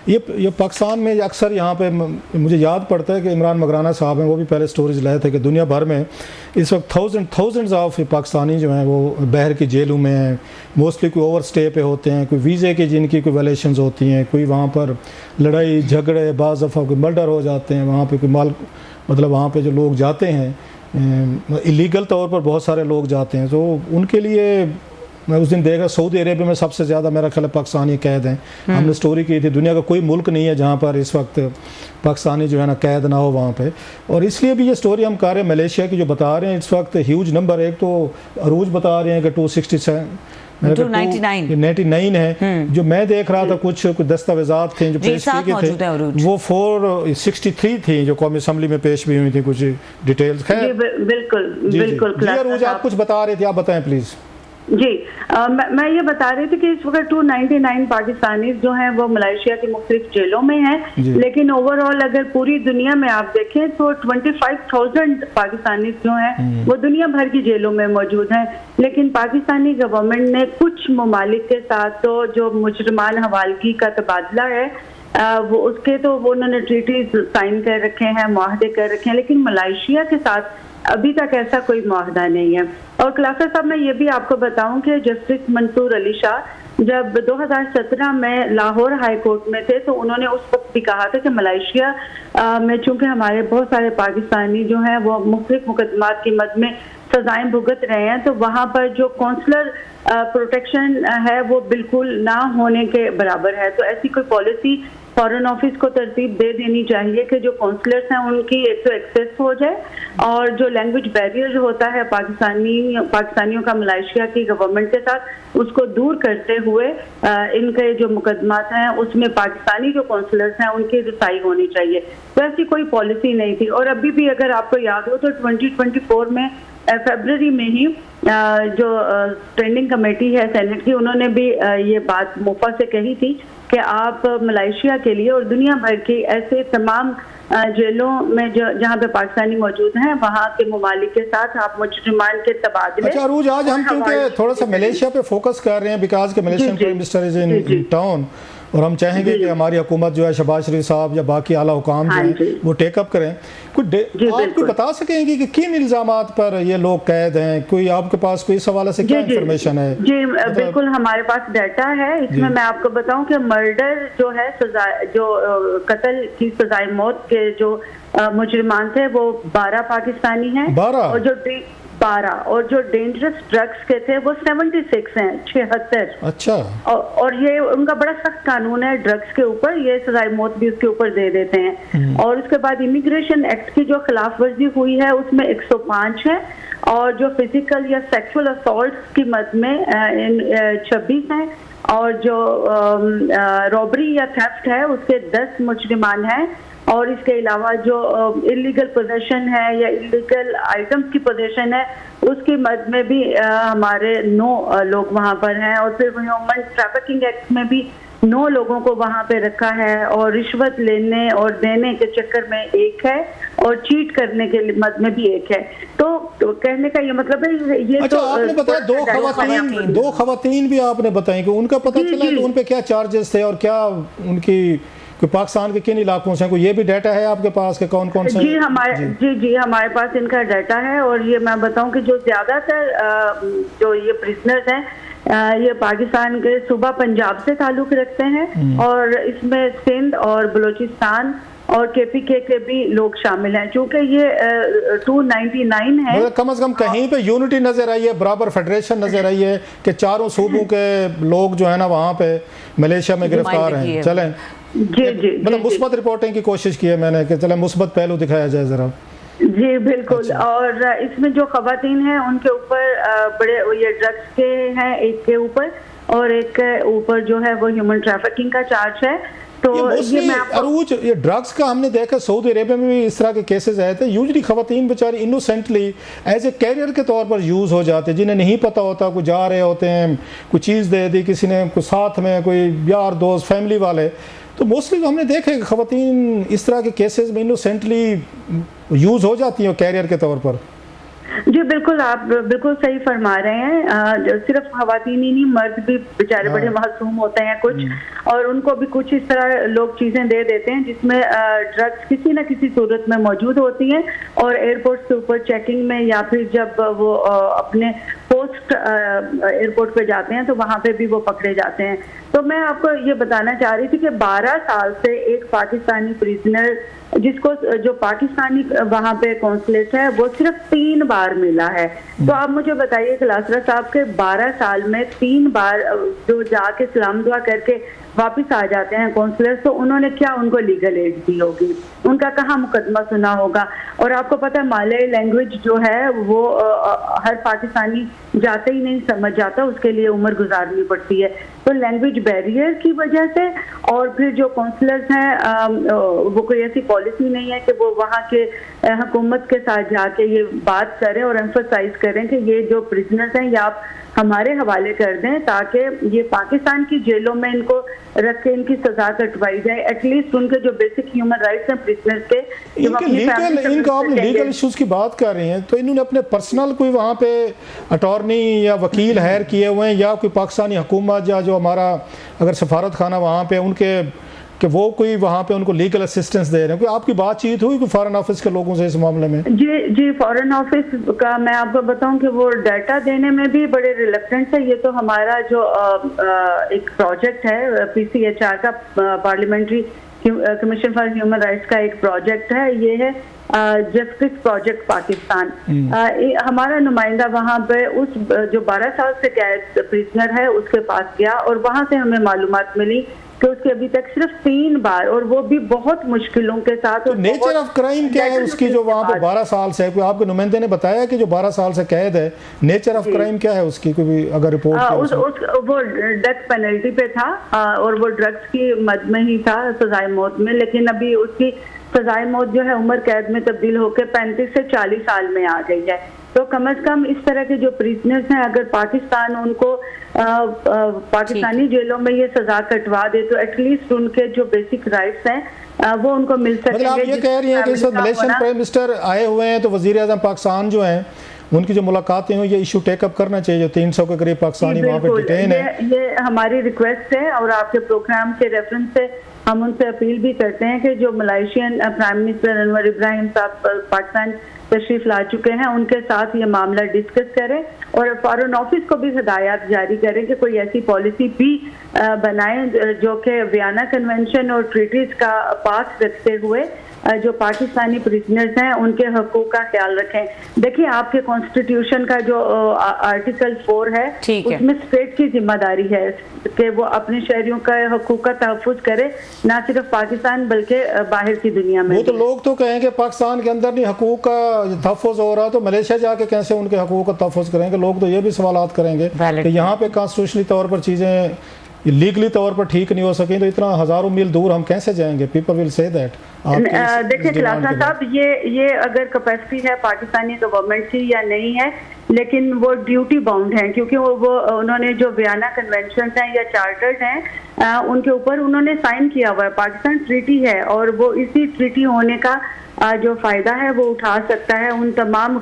S3: ये पाकिस्तान में अक्सर यहाँ पे मुझे याद पड़ता है कि इमरान मकराना साहब हैं, वो भी पहले स्टोरीज लाए थे कि दुनिया भर में इस वक्त थाउजेंड्स ऑफ पाकिस्तानी जो हैं वो बाहर की जेलों में हैं। मोस्टली कोई ओवर स्टे पे होते हैं, कोई वीज़े की जिनकी कोई वायलेशंस होती हैं, कोई वहाँ पर लड़ाई झगड़े, बाज़ दफ़ा कोई मर्डर हो जाते हैं वहाँ पर, कोई मतलब वहाँ पर जो लोग जाते हैं इलीगल तौर पर बहुत सारे लोग जाते हैं। तो उनके लिए मैं उस दिन देखा सऊदी अरेबिया में सबसे ज़्यादा मेरा ख्याल पाकिस्तानी कैद हैं। हमने स्टोरी की थी, दुनिया का कोई मुल्क नहीं है जहाँ पर इस वक्त पाकिस्तानी जो है ना कैद ना हो वहाँ पे। और इसलिए भी ये स्टोरी हम कर रहे हैं मलेशिया की जो बता रहे हैं इस वक्त ह्यूज नंबर। एक तो अरूज बता रहे हैं कि 299 है, जो मैं देख रहा था कुछ दस्तावेजात थे जो पेश किए थे वो 463 थी जो कौमी असम्बली में पेश भी हुई थी, कुछ डिटेल्स। खैर बिल्कुल अरूज आप कुछ बता रहे थे, आप बताएं प्लीज़।
S5: जी मैं ये बता रही थी कि इस वक्त 299 पाकिस्तानी जो हैं वो मलेशिया की मुख्तलिफ जेलों में हैं, लेकिन ओवरऑल अगर पूरी दुनिया में आप देखें तो 25,000 पाकिस्तानी जो हैं वो दुनिया भर की जेलों में मौजूद हैं। लेकिन पाकिस्तानी गवर्नमेंट ने कुछ ममालिक के साथ तो जो मुजरमान हवालगी का तबादला है वो उसके तो वो उन्होंने ट्रीटीज साइन कर रखे हैं, मुआहदे कर रखे हैं, लेकिन मलेशिया के साथ अभी तक ऐसा कोई मुआहदा नहीं है। और क्लासा साहब मैं ये भी आपको बताऊं कि जस्टिस मंसूर अली शाह जब 2017 में लाहौर हाई कोर्ट में थे तो उन्होंने उस वक्त भी कहा था कि मलेशिया में चूंकि हमारे बहुत सारे पाकिस्तानी जो हैं वो मुख्तलिफ मुकदमात की मद में सजाएं भुगत रहे हैं, तो वहाँ पर जो कौंसलर प्रोटेक्शन है वो बिल्कुल ना होने के बराबर है। तो ऐसी कोई पॉलिसी फॉरेन ऑफिस को तरतीब दे देनी चाहिए कि जो काउंसलर्स हैं उनकी एक तो एक्सेस हो जाए, और जो लैंग्वेज बैरियर होता है पाकिस्तानियों का मलेशिया की गवर्नमेंट के साथ उसको दूर करते हुए इनके जो मुकदमात हैं उसमें पाकिस्तानी जो काउंसलर्स हैं उनकी रसाई होनी चाहिए। तो ऐसी कोई पॉलिसी नहीं थी। और अभी भी अगर आपको याद हो तो 2024 में फरवरी में ही जो स्टैंडिंग कमेटी है सेनेट की, उन्होंने भी ये बात मोफा से कही थी कि आप मलेशिया के लिए और दुनिया भर की ऐसे तमाम जेलों में जहाँ पे पाकिस्तानी मौजूद हैं वहाँ के ममालिक के साथ आप मुजरिमान के तबादले।
S3: अच्छा अरूज, आज हम क्योंकि थोड़ा सा मलेशिया पे फोकस कर रहे हैं बिकॉज के Malaysian prime minister is in town, और हम चाहेंगे कि हमारी हुकूमत जो है शहबाज शरीफ साहब या बाकी आला हुकाम जो है वो टेकअप करें। आप बता सकेंगे कि किन इल्जामात पर ये लोग कैद हैं? कोई आपके पास कोई इस हवाले से क्या इंफॉर्मेशन है?
S5: जी बिल्कुल हमारे पास डाटा है। इसमें मैं आपको बताऊं कि मर्डर जो है सजा, जो कत्ल की सजाए मौत के जो मुजरिमान थे वो 12 पाकिस्तानी हैं, 12 और जो डेंजरस ड्रग्स के थे वो 76 हैं, 76।
S3: अच्छा।
S5: और ये उनका बड़ा सख्त कानून है ड्रग्स के ऊपर, ये सजाए मौत भी उसके ऊपर दे देते हैं। और उसके बाद इमिग्रेशन एक्ट की जो खिलाफ वर्जी हुई है उसमें 105 है, और जो फिजिकल या सेक्सुअल असॉल्ट की मद में 26 हैं, और जो रॉबरी या थेफ्ट है उसके 10 मुजरिमान हैं, और इसके अलावा जो इलीगल पोजेशन है या इलीगल आइटम्स की पोजेशन है उसकी मद में भी हमारे 9 लोग वहाँ पर हैं, और फिर ह्यूमन ट्रैफिकिंग एक्ट में भी 9 लोगों को वहाँ पे रखा है, और रिश्वत लेने और देने के चक्कर में 1 है, और चीट करने के मद में भी 1 है। तो कहने का ये मतलब है ये
S3: अच्छा,
S5: तो
S3: आपने बताया दो खवातीन भी आपने बताई कि उनका पता चला कि उन पे क्या चार्जेस थे और क्या उनकी कोई पाकिस्तान के किन इलाकों से, कोई ये भी डाटा है आपके पास के कौन कौन से?
S5: जी हमारे पास इनका डाटा है, और ये मैं बताऊं कि जो ज्यादातर जो ये प्रिजनर्स हैं ये पाकिस्तान के सूबा पंजाब से ताल्लुक रखते हैं, और इसमें सिंध और बलूचिस्तान और KPK के भी लोग शामिल हैं। चूंकि ये 299 है,
S3: मतलब कम से कम कहीं पे यूनिटी नजर आई है, बराबर फेडरेशन नजर आई है कि चारों सूबों के लोग जो है ना वहाँ पे मलेशिया में गिरफ्तार हैं। चलें,
S5: जी
S3: मतलब मुस्बत रिपोर्टिंग की कोशिश की है मैंने कि चले मुस्बत पहलू दिखाया जाए जरा।
S5: जी बिल्कुल।
S3: अच्छा।
S5: और इसमें जो खवातीन हैं उनके ऊपर बड़े ये ड्रग्स के हैं, एक के ऊपर, और एक के ऊपर जो है वो ह्यूमन ट्रैफिकिंग का चार्ज है। तो ये मैं
S3: अरूज, ये ड्रग्स का हमने देखा सऊदी अरेबिया में भी इस तरह के केसेस आए थे। यूजली खवातीन बेचारी इनोसेंटली एज ए कैरियर के तौर पर यूज़ हो जाते, जिन्हें नहीं पता होता, कोई जा रहे होते हैं, कोई चीज़ दे दी किसी ने, कोई साथ में कोई यार दोस्त फैमिली वाले, तो मोस्टली हमने देखा कि खवातीन इस तरह के केसेस में इनोसेंटली यूज़ हो जाती हैं कैरियर के तौर पर।
S5: जी बिल्कुल, आप बिल्कुल सही फरमा रहे हैं। सिर्फ खवातीन ही नहीं, मर्द भी बेचारे बड़े मासूम होते हैं कुछ, और उनको भी कुछ इस तरह लोग चीजें दे देते हैं जिसमें ड्रग्स किसी न किसी सूरत में मौजूद होती हैं, और एयरपोर्ट के ऊपर चेकिंग में या फिर जब वो अपने पोस्ट एयरपोर्ट पे जाते हैं तो वहाँ पे भी वो पकड़े जाते हैं। तो मैं आपको ये बताना चाह रही थी कि 12 साल से एक पाकिस्तानी प्रिजनर जिसको जो पाकिस्तानी वहाँ पे कॉन्सुलेट है वो सिर्फ 3 बार मिला है। तो आप मुझे बताइए कलासरा साहब के 12 साल में 3 बार जो जाके सलाम दुआ करके वापस आ जाते हैं कॉन्सुलेट, तो उन्होंने क्या उनको लीगल एड दी होगी, उनका कहाँ मुकदमा सुना होगा। और आपको पता है मालय लैंग्वेज जो है वो हर पाकिस्तानी जाते ही नहीं समझ जाता, उसके लिए उम्र गुजारनी पड़ती है। तो लैंग्वेज बैरियर की वजह से, और फिर जो काउंसलर्स हैं वो कोई ऐसी पॉलिसी नहीं है कि वो वहाँ के हुकूमत के साथ जाके ये बात करें और एम्फसाइज करें कि ये जो प्रिजनर्स हैं ये आप हमारे हवाले कर दें, ताकि ये पाकिस्तान की जेलों में इनको रख के इनकी सजा कटवाई जाए। एटलीस्ट उनके जो बेसिक ह्यूमन राइट्स हैं प्रिजनर्स के,
S3: इनका आप लीगल इश्यूज की बात कर रही हैं, तो इन्होंने अपने पर्सनल कोई वहाँ पे अटॉर्नी या वकील हायर किए हुए हैं, या कोई पाकिस्तानी हुकूमत या जो हमारा अगर सफारत खाना वहाँ पे उनके कि वो कोई वहाँ पे उनको लीगल असिस्टेंस दे रहे हैं? कोई आपकी बातचीत हुई कोई फॉरेन ऑफिस के लोगों से इस मामले में?
S5: जी फॉरेन ऑफिस का मैं आपको बताऊं कि वो डाटा देने में भी बड़े रिलक्टेंट है। ये तो हमारा जो एक प्रोजेक्ट है PCHR का, parliamentary commission for human rights का एक प्रोजेक्ट है, ये है जस्टिस प्रोजेक्ट पाकिस्तान। हमारा नुमाइंदा वहाँ पे उस जो 12 साल से कैद प्रिजनर है उसके पास गया, और वहाँ से हमें मालूमात मिली कि उसके अभी तक सिर्फ 3 बार, और वो भी बहुत मुश्किलों के साथ।
S3: तो नेचर ऑफ क्राइम क्या है उसकी जो वहाँ पे 12 साल से, कोई आपके नुमाइंदे ने बताया कि जो 12 साल से कैद है, नेचर ऑफ क्राइम क्या है उसकी, कोई अगर रिपोर्ट?
S5: वो डेथ पेनल्टी पे था, और वो ड्रग्स की मद में ही था, सजाए मौत में, लेकिन अभी उसकी सजाए मौत जो है उम्र कैद में तब्दील होकर 35 से 40 साल में आ गई है। तो कम से कम इस तरह के जो प्रिजनर्स हैं, अगर पाकिस्तान उनको पाकिस्तानी जेलों में ये सजा कटवा दे तो एटलीस्ट उनके जो बेसिक राइट्स हैं वो उनको मिल सके।
S3: मतलब आप ये कह रही हैं कि इस वक्त मलेशियन प्राइम मिनिस्टर आए हुए हैं, तो वजीर आज़म पाकिस्तान जो हैं उनकी जो मुलाकातें हुई, ये इशू टेकअप करना चाहिए। जो 300 के करीब पाकिस्तानी वहाँ पे डिटेन है,
S5: ये हमारी रिक्वेस्ट है, और आपके प्रोग्राम के रेफरेंस से हम उनसे अपील भी करते हैं कि जो Malaysian prime minister Anwar Ibrahim साहब पाकिस्तान तशरीफ ला चुके हैं, उनके साथ ये मामला डिस्कस करें, और फॉरेन ऑफिस को भी हिदायत जारी करें कि कोई ऐसी पॉलिसी भी बनाएं जो कि वियना कन्वेंशन और ट्रीटीज का पास रखते हुए जो पाकिस्तानी प्रिजनर्स हैं उनके हकूक का ख्याल रखें। देखिए, आपके कॉन्स्टिट्यूशन का जो आर्टिकल 4 है उसमें स्टेट की जिम्मेदारी है कि वो अपने शहरियों का हकूक का तहफ़्फ़ुज़ करे, ना सिर्फ पाकिस्तान बल्कि बाहर की दुनिया में।
S3: वो तो लोग तो कहेंगे पाकिस्तान के अंदर नहीं हकूक का तहफ़्फ़ुज़ हो रहा, तो मलेशिया जाके कैसे उनके हकूक का तहफ़्फ़ुज़ करेंगे? लोग तो ये भी सवालात करेंगे कि यहाँ पे कॉन्स्टिट्यूशनली तौर पर चीज़ें लीगली तौर पर ठीक नहीं हो सकें, तो इतना हज़ारों मील दूर हम कैसे जाएंगे? People will say that.
S5: देखिए खलासा साहब, ये अगर कैपेसिटी है पाकिस्तानी गवर्नमेंट की या नहीं है, लेकिन वो ड्यूटी बाउंड है, क्योंकि वो उन्होंने जो वियना कन्वेंशन हैं या चार्टर्ड हैं उनके ऊपर उन्होंने साइन किया हुआ है। पाकिस्तान ट्रीटी है और वो इसी ट्रीटी होने का जो फ़ायदा है वो उठा सकता है उन तमाम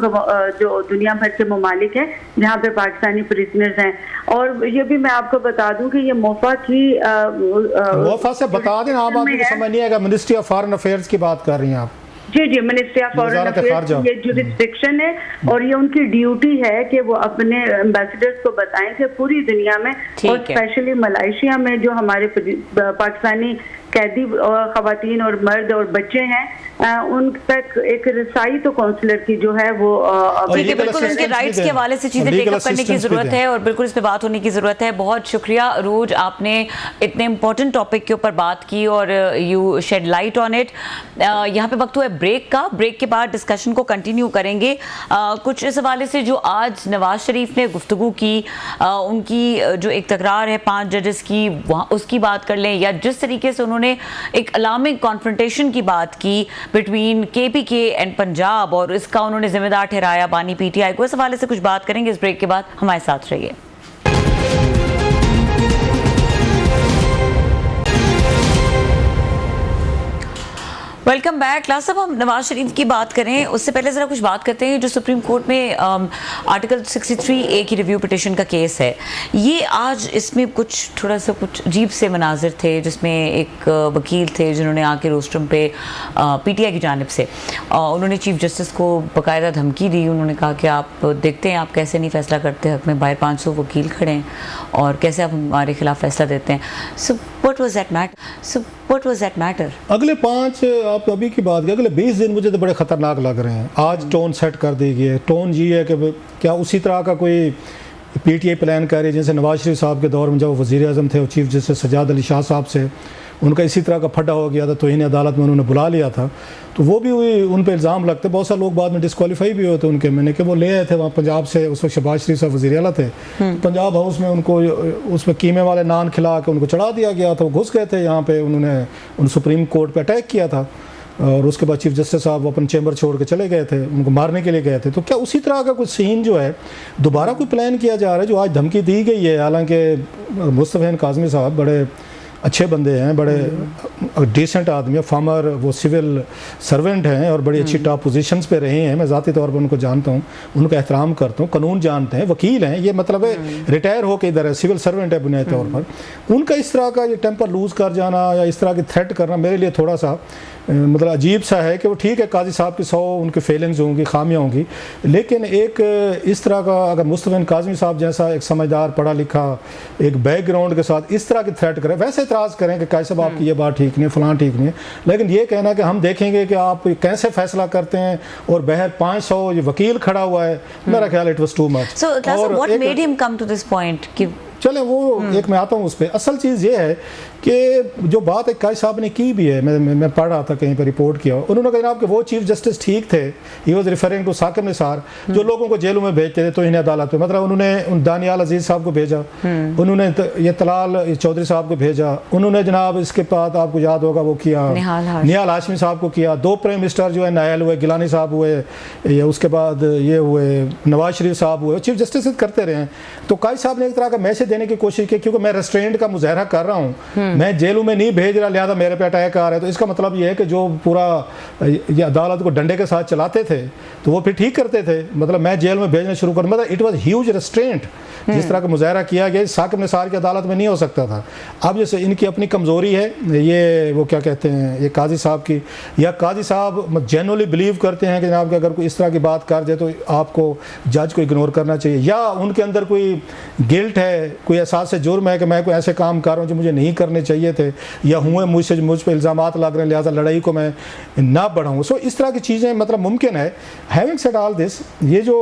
S5: जो दुनिया भर के ममालिक हैं जहाँ पे पाकिस्तानी प्रिजनर्स हैं। और ये भी मैं आपको बता दूं कि ये मोफा की
S3: मोफा से बता दें, आप आपको समझ नहीं आएगा, मिनिस्ट्री ऑफ फॉरेन अफेयर्स की बात कर रही हैं आप?
S5: जी, मिनिस्ट्री ऑफ फॉरेन अफेयर्स ये जुरिस्डिक्शन है और ये उनकी ड्यूटी है कि वो अपने एम्बेसडर्स को बताएं कि पूरी दुनिया में और स्पेशली मलेशिया में जो हमारे पाकिस्तानी कैदी और खवातीन और मर्द और बच्चे हैं उन तक एक रसाई तो काउंसलर की जो है वो
S1: बिल्कुल उनके राइट्स के हवाले से चीजें टेकअप करने की जरूरत है और बिल्कुल इस पे बात होने की जरूरत है। बहुत शुक्रिया रोज, आपने इतने इंपॉर्टेंट टॉपिक के ऊपर बात की और you shed light on it. यहाँ पे वक्त हुआ है ब्रेक का, ब्रेक के बाद डिस्कशन को कंटिन्यू करेंगे। कुछ इस हवाले से जो आज नवाज शरीफ ने गुफ्तगू की, उनकी जो एक तकरार है 5 जजेस की, वहाँ उसकी बात कर लें, या जिस तरीके से उन्होंने एक अलार्मिंग कॉन्फ्रंटेशन की बात की बिटवीन KPK एंड पंजाब और इसका उन्होंने जिम्मेदार ठहराया बानी PTI को, इस हवाले से कुछ बात करेंगे इस ब्रेक के बाद। हमारे साथ रहिए। Welcome back. लास्ट साहब, हम नवाज शरीफ की बात करें उससे पहले ज़रा कुछ बात करते हैं। जो सुप्रीम कोर्ट में आर्टिकल 63A की रिव्यू पिटिशन का केस है, ये आज इसमें कुछ थोड़ा सा कुछ अजीब से मनाजिर थे, जिसमें एक वकील थे जिन्होंने आके रोस्ट्रम पे PTI की जानिब से उन्होंने चीफ जस्टिस को बाकायदा धमकी दी। उन्होंने कहा कि आप देखते हैं आप कैसे नहीं फैसला करते, हक में बाहर 500 वकील खड़े हैं और कैसे आप हमारे खिलाफ फैसला देते हैं। So what was that matter?
S3: अगले 5 आप अभी की बात की, अगले 20 दिन मुझे तो बड़े ख़तरनाक लग रहे हैं। आज टोन सेट कर दी गई है। टोन ये है कि क्या उसी तरह का कोई PTI प्लान कर रही है जैसे नवाज शरीफ साहब के दौर में जब वो वज़ीर आज़म थे और चीफ जस्टिस सजाद अली शाह साहब से उनका इसी तरह का फड्डा हो गया था, तो इन्हें अदालत में उन्होंने बुला लिया था, तो वो भी उन पर इल्ज़ाम लगते। बहुत सारे लोग बाद में डिस्क्वालीफाई भी होते उनके। मैंने कि वो ले आए थे वहाँ पंजाब से, उस वक्त शहबाज शरीफ साहब वज़ीर आला थे, पंजाब हाउस में उनको उसमें कीमे वाले नान खिला के उनको चढ़ा दिया गया था। वो घुस गए थे यहाँ पे, उन्होंने सुप्रीम कोर्ट पे अटैक किया था और उसके बाद चीफ जस्टिस साहब अपन चैम्बर छोड़ के चले गए थे, उनको मारने के लिए गए थे। तो क्या उसी तरह का कुछ सीन जो है दोबारा कोई प्लान किया जा रहा है? जो आज धमकी दी गई है, हालांकि मुस्तफ़ा काज़मी साहब बड़े अच्छे बंदे हैं, बड़े डिसेंट आदमी है, फार्मर वो सिविल सर्वेंट हैं और बड़ी अच्छी टॉप पोजीशंस पे रहे हैं। मैं ज़ाती तौर पर उनको जानता हूँ, उनका एहतराम करता हूँ, कानून जानते हैं, वकील हैं, ये मतलब है रिटायर होकर इधर है, सिविल सर्वेंट है बुनियादी तौर पर। उनका इस तरह का ये टेम्पर लूज़ कर जाना या इस तरह की थ्रेट करना मेरे लिए थोड़ा सा मतलब अजीब सा है कि वो ठीक है काजी साहब की 100 उनकी फेलिंग्स होंगी, खामियाँ होंगी, लेकिन एक इस तरह का अगर मुस्तफ़ा काज़मी साहब जैसा एक समझदार पढ़ा लिखा एक बैकग्राउंड के साथ इस तरह की थ्रेट करें, वैसे इतराज़ करें कि काजी साहब आपकी ये बात ठीक नहीं है, फलां ठीक नहीं है, लेकिन ये कहना कि हम देखेंगे कि आप कैसे फैसला करते हैं और बहर 500 ये वकील खड़ा हुआ है, मेरा ख्याल इट वाज टू मच।
S1: और what made him come to this point कि
S3: चले वो एक मैं आता हूँ उस पर। असल चीज़ ये है कि जो बात एक काजी साहब ने की भी है, मैं पढ़ रहा था कहीं पर रिपोर्ट किया, उन्होंने कहा जनाब कि वो चीफ जस्टिस ठीक थे, he was referring to Saqib Nisar, जो लोगों को जेलों में भेजते थे तो इन्हें अदालत में, मतलब उन्होंने दानियाल अजीज़ साहब को भेजा, उन्होंने ये तलाल चौधरी साहब को भेजा, उन्होंने जनाब इसके बाद आपको याद होगा वो किया निहाल हाशमी साहब को किया, 2 प्राइम मिनिस्टर जो है नायल हुए, गिलानी साहब हुए, उसके बाद ये हुए नवाज शरीफ साहब हुए, चीफ जस्टिस करते रहे। तो काजी साहब ने एक तरह का मैसेज देने की कोशिश की, क्योंकि मैं रेस्ट्रेंट का मुजाहरा कर रहा हूँ, मैं जेलों में नहीं भेज रहा, लिहाजा मेरे पे अटैक आ रहा है। तो इसका मतलब ये है कि जो पूरा ये अदालत को डंडे के साथ चलाते थे तो वो फिर ठीक करते थे, मतलब मैं जेल में भेजना शुरू कर, मतलब इट वाज ह्यूज रेस्ट्रेंट। जिस तरह का मुजाहरा किया गया साकिब निसार की अदालत में नहीं हो सकता था। अब जैसे इनकी अपनी कमज़ोरी है, ये वो क्या कहते हैं, ये काजी साहब की, या काजी साहब जेन्युइनली बिलीव करते हैं कि जनाब कि अगर कोई इस तरह की बात कर जाए तो आपको जज को इग्नोर करना चाहिए, या उनके अंदर कोई गिल्ट है, कोई एहसास जुर्म है कि मैं कोई ऐसे काम कर रहा हूँ जो मुझे नहीं करने चाहिए थे, या हुए मुझ पर इल्ज़ामात लग रहे हैं लिहाजा लड़ाई को मैं ना बढ़ाऊँ। सो इस तरह की चीज़ें मतलब मुमकिन है। हैविंग सेड ऑल दिस, ये जो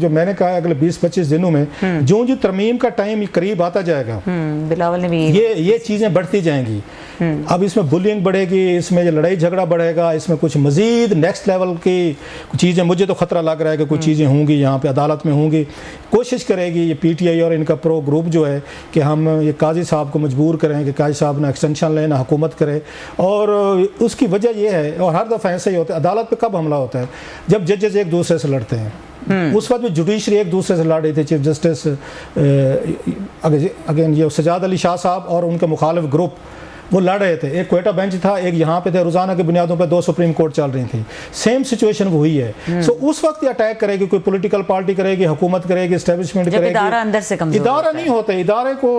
S3: मैंने कहा अगले 20-25 दिनों में जो तरमीम का टाइम करीब आता जाएगा,
S1: बिलावल ने भी
S3: ये चीज़ें बढ़ती जाएंगी। अब इसमें बुलिंग बढ़ेगी, इसमें जो लड़ाई झगड़ा बढ़ेगा, इसमें कुछ मज़ीद नेक्स्ट लेवल की चीज़ें, मुझे तो ख़तरा लग रहा है कि कुछ चीज़ें होंगी यहाँ पे, अदालत में होंगी। कोशिश करेगी ये PTI और इनका प्रो ग्रुप जो है कि हम ये काजी साहब को मजबूर करें कि काजी साहब ने एक्सटेंशन लेना, हुकूमत करे। और उसकी वजह ये है, और हर दफ़ा ऐसे ही होता है, अदालत पर कब हमला होता है, जब जजेस एक दूसरे से लड़ते हैं। उस वक्त भी जुडिशरी एक दूसरे से लड़ रही थी। चीफ जस्टिस अगेन ये सजाद अली शाह साहब और उनके मुखालिफ ग्रुप वो लड़ रहे थे। एक क्वेटा बेंच था, एक यहाँ पे थे, रोजाना की बुनियादों पे 2 सुप्रीम कोर्ट चल रही थी। सेम सिचुएशन वही है। सो उस वक्त ये अटैक करेगी, कोई पॉलिटिकल पार्टी करेगी, हुकूमत करेगी, एस्टेब्लिशमेंट करेगी।
S1: इदारा अंदर से कमजोर
S3: इदारा नहीं होता। इदारे को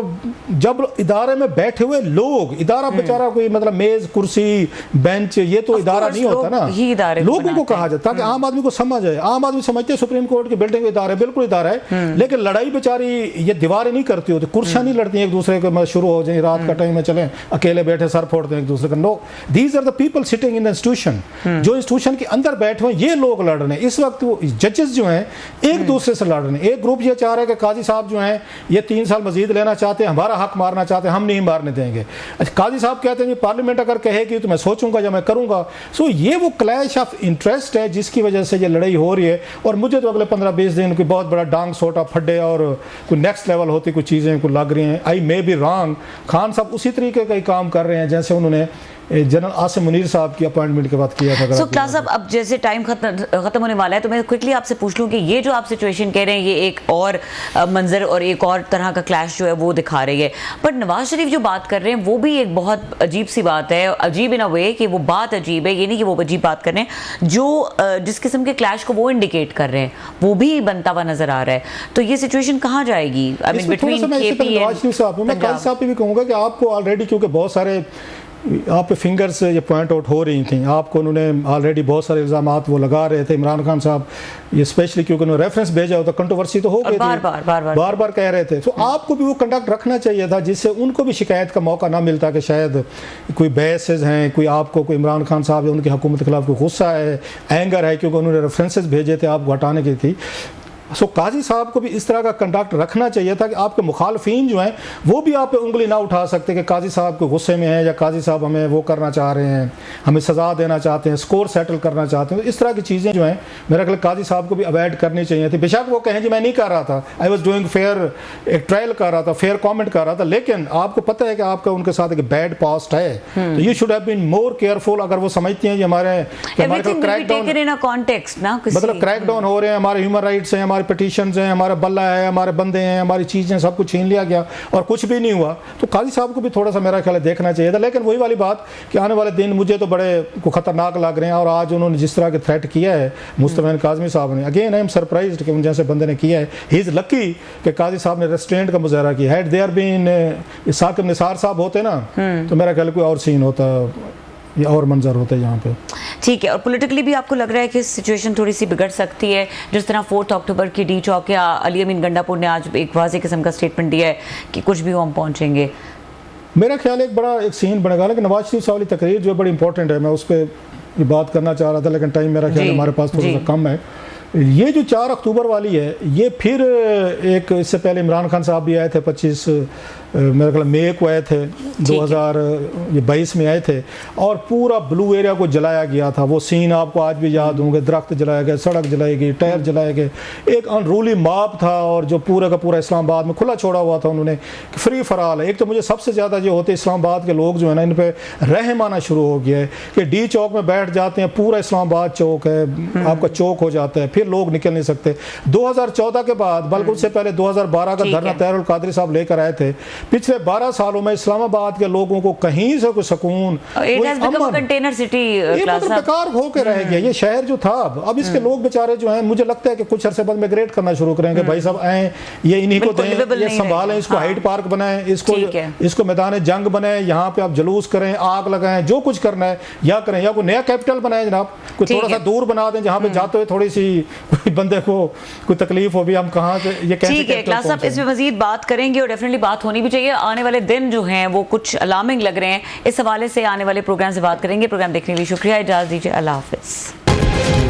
S3: जब इदारे में बैठे हुए लोग, इदारा बेचारा कोई मतलब मेज कुर्सी बेंच, ये तो इदारा नहीं होता ना, लोगों को कहा जाता ताकि आम आदमी को समझ आए। आम आदमी समझते सुप्रीम कोर्ट की बिल्डिंग इदारा है, बिल्कुल इदारा है, लेकिन लड़ाई बेचारी ये दीवारें नहीं करती होती, कुर्सियां नहीं लड़ती एक दूसरे को शुरू हो जाए, रात का टाइम में चले अकेले बैठे सर फोड़ते एक दूसरे का। No, these are the people sitting in the institution, जो इंस्टीट्यूशन के अंदर बैठे हुए ये लोग लड़ रहे हैं। इस वक्त वो जजेस जो हैं एक दूसरे से लड़ रहे हैं। एक ग्रुप ये चाह रहा है कि काजी साहब जो हैं ये 3 साल मजीद लेना चाहते हैं, हमारा हक मारना चाहते हैं, हम नहीं मारने देंगे। काजी साहब कहते हैं पार्लियामेंट अगर कहेगी तो मैं सोचूंगा या मैं करूंगा। सो ये वो क्लैश ऑफ इंटरेस्ट है जिसकी वजह से ये लड़ाई हो रही है। और मुझे तो अगले 15-20 दिन कोई बहुत बड़ा डांग सोटा फड्डे और कोई नेक्स्ट लेवल होती कुछ चीज़ें को लग रही हैं। आई मे बी रॉन्ग। खान साहब उसी तरीके का ही काम कर रहे हैं जैसे उन्होंने जनरल आसिम मुनीर साहब की अपॉइंटमेंट के बाद किया था।
S1: सो क्लास साहब, अब जैसे टाइम खत्म होने वाला है तो मैं क्विकली आपसे पूछ लूं कि ये जो आप सिचुएशन कह रहे हैं ये एक और मंजर और एक और तरह का क्लैश जो है वो दिखा रही है, पर नवाज शरीफ जो बात कर रहे हैं वो भी एक बहुत अजीब सी बात है। अजीब इन अ वे कि वो बात अजीब है, ये नहीं कि वो अजीब बात कर रहे हैं, जो जिस किस्म के क्लैश को वो इंडिकेट कर रहे हैं वो भी बनता हुआ नजर आ रहा है। तो ये सिचुएशन कहाँ जाएगी? I mean between KP
S3: Nawaz Sharif साहब, मैं काजी साहब पे भी कहूँगा कि आपको ऑलरेडी, क्योंकि बहुत सारे आप पे फिंगर्स ये पॉइंट आउट हो रही थी, आपको उन्होंने ऑलरेडी बहुत सारे इल्ज़ामात वो लगा रहे थे। इमरान खान साहब ये स्पेशली क्योंकि उन्होंने रेफरेंस भेजा होता, कंट्रोवर्सी तो हो गई थी, बार बार कह रहे थे। तो आपको भी वो कंडक्ट रखना चाहिए था जिससे उनको भी शिकायत का मौका ना मिलता कि शायद कोई बहसेज हैं, कोई आपको कोई इमरान खान साहब या उनकी हुकूमत के खिलाफ कोई गुस्सा है, एंगर है, क्योंकि उन्होंने रेफरेंसेस भेजे थे आपको हटाने की थी। सो काजी साहब को भी इस तरह का कंडक्ट रखना चाहिए था कि आपके मुखालफीन जो हैं वो भी आप पे उंगली ना उठा सकते कि काजी साहब को गुस्से में हैं या काजी साहब हमें वो करना चाह रहे हैं, हमें सज़ा देना चाहते हैं, स्कोर सेटल करना चाहते हैं। तो इस तरह की चीज़ें जो हैं मेरा ख्याल काजी साहब को भी अवॉइड करनी चाहिए थी। बेशक वो कहें जी मैं नहीं कर रहा था, आई वॉज डूइंग फेयर, एक ट्रायल कर रहा था, फेयर कॉमेंट कर रहा था, लेकिन आपको पता है कि आपका उनके साथ एक बैड पास्ट है, तो you should have been more careful. अगर वो समझती हैं कि हमारे क्रैकडाउन हो रहे हैं, हमारे ह्यूमन राइट्स हैं, हमारे पिटीशंस हैं, हमारे बल्ला है, हमारे बंदे हैं, हमारी चीज़ें सब कुछ छीन लिया गया और कुछ भी नहीं हुआ, तो काजी साहब को भी थोड़ा सा मेरा ख्याल है देखना चाहिए था। लेकिन वही वाली बात कि आने वाले दिन मुझे तो बड़े खतरनाक लग रहे हैं। और आज उन्होंने जिस तरह के थ्रेट किया है मुस्तफा काज़मी साहब ने, अगेन आई एम सरप्राइज्ड कि उन जैसे बंदे ने किया है। ही इज़ लकी कि काजी साहब ने रेस्ट्रेंट का मुजाहरा किया। Had there been Saqib Nisar साहब होते ना तो मेरा ख्याल कोई और सीन होता या और मंजर होता है यहाँ पे।
S1: ठीक है, और पॉलिटिकली भी आपको लग रहा है कि सिचुएशन थोड़ी सी बिगड़ सकती है? जिस तरह 4 अक्टूबर की डी चौक या अली अमीन गंडापुर ने आज एक वाज़ेह किस्म का स्टेटमेंट दिया है कि कुछ भी हम पहुँचेंगे।
S3: मेरा ख्याल एक बड़ा एक सीन बनेगा, लेकिन नवाज शरीफ साहब वाली तकरीर जो बड़ी इंपॉर्टेंट है, मैं उस पर बात करना चाह रहा था लेकिन टाइम मेरा ख्याल हमारे पास थोड़ा सा कम है। ये जो 4 अक्टूबर वाली है ये फिर एक, इससे पहले इमरान खान साहब भी आए थे 25 मेरे ख्याल मई को आए थे, 2022 में आए थे और पूरा ब्लू एरिया को जलाया गया था। वो सीन आपको आज भी याद होंगे, दरख्त जलाए गए, सड़क जलाई गई, टायर जलाए गए, एक अनरूली मॉब था और जो पूरा का पूरा इस्लामाबाद में खुला छोड़ा हुआ था उन्होंने, फ्री फराल है। एक तो मुझे सबसे ज़्यादा जो होते इस्लामाबाद के लोग जो है ना इन पर रहम आना शुरू हो गया है कि डी चौक में बैठ जाते हैं, पूरा इस्लामाबाद चौक है, आपका चौक हो जाता है, फिर लोग निकल नहीं सकते। 2014 के बाद, बल्कि उससे पहले 2012 का धरना तैयरुल कादरी साहब लेकर आए थे। पिछले 12 सालों में इस्लामाबाद के लोगों को कहीं से कोई सुकून,
S1: कंटेनर सिटी
S3: बेकार होकर रह गया ये शहर जो था। अब इसके लोग बेचारे जो हैं मुझे लगता है कि कुछ अरसे बाद मिग्रेट करना शुरू करेंगे, भाई साहब आए ये इन्हीं को दें, ये संभालें, इसको हाइड पार्क बनाएं, इसको मैदान जंग बनाएं, यहाँ पे आप जुलूस करें, आग लगाएं, जो कुछ करना है या करें, या कोई नया कैपिटल बनाएं जनाब, कोई थोड़ा सा दूर बना दें जहाँ पे जाते हुए थोड़ी सी कोई बंदे को कोई तकलीफ हो भी, हम कहाँ से ये कैसे
S1: ठीक है क्लास साहब, इसमें मजीद बात करेंगे और डेफिनेटली बात होनी भी चाहिए। आने वाले दिन जो हैं वो कुछ अलार्मिंग लग रहे हैं, इस हवाले से आने वाले प्रोग्राम से बात करेंगे। प्रोग्राम देखने के लिए शुक्रिया, इजाज़त दीजिए, अल्लाह हाफिज़।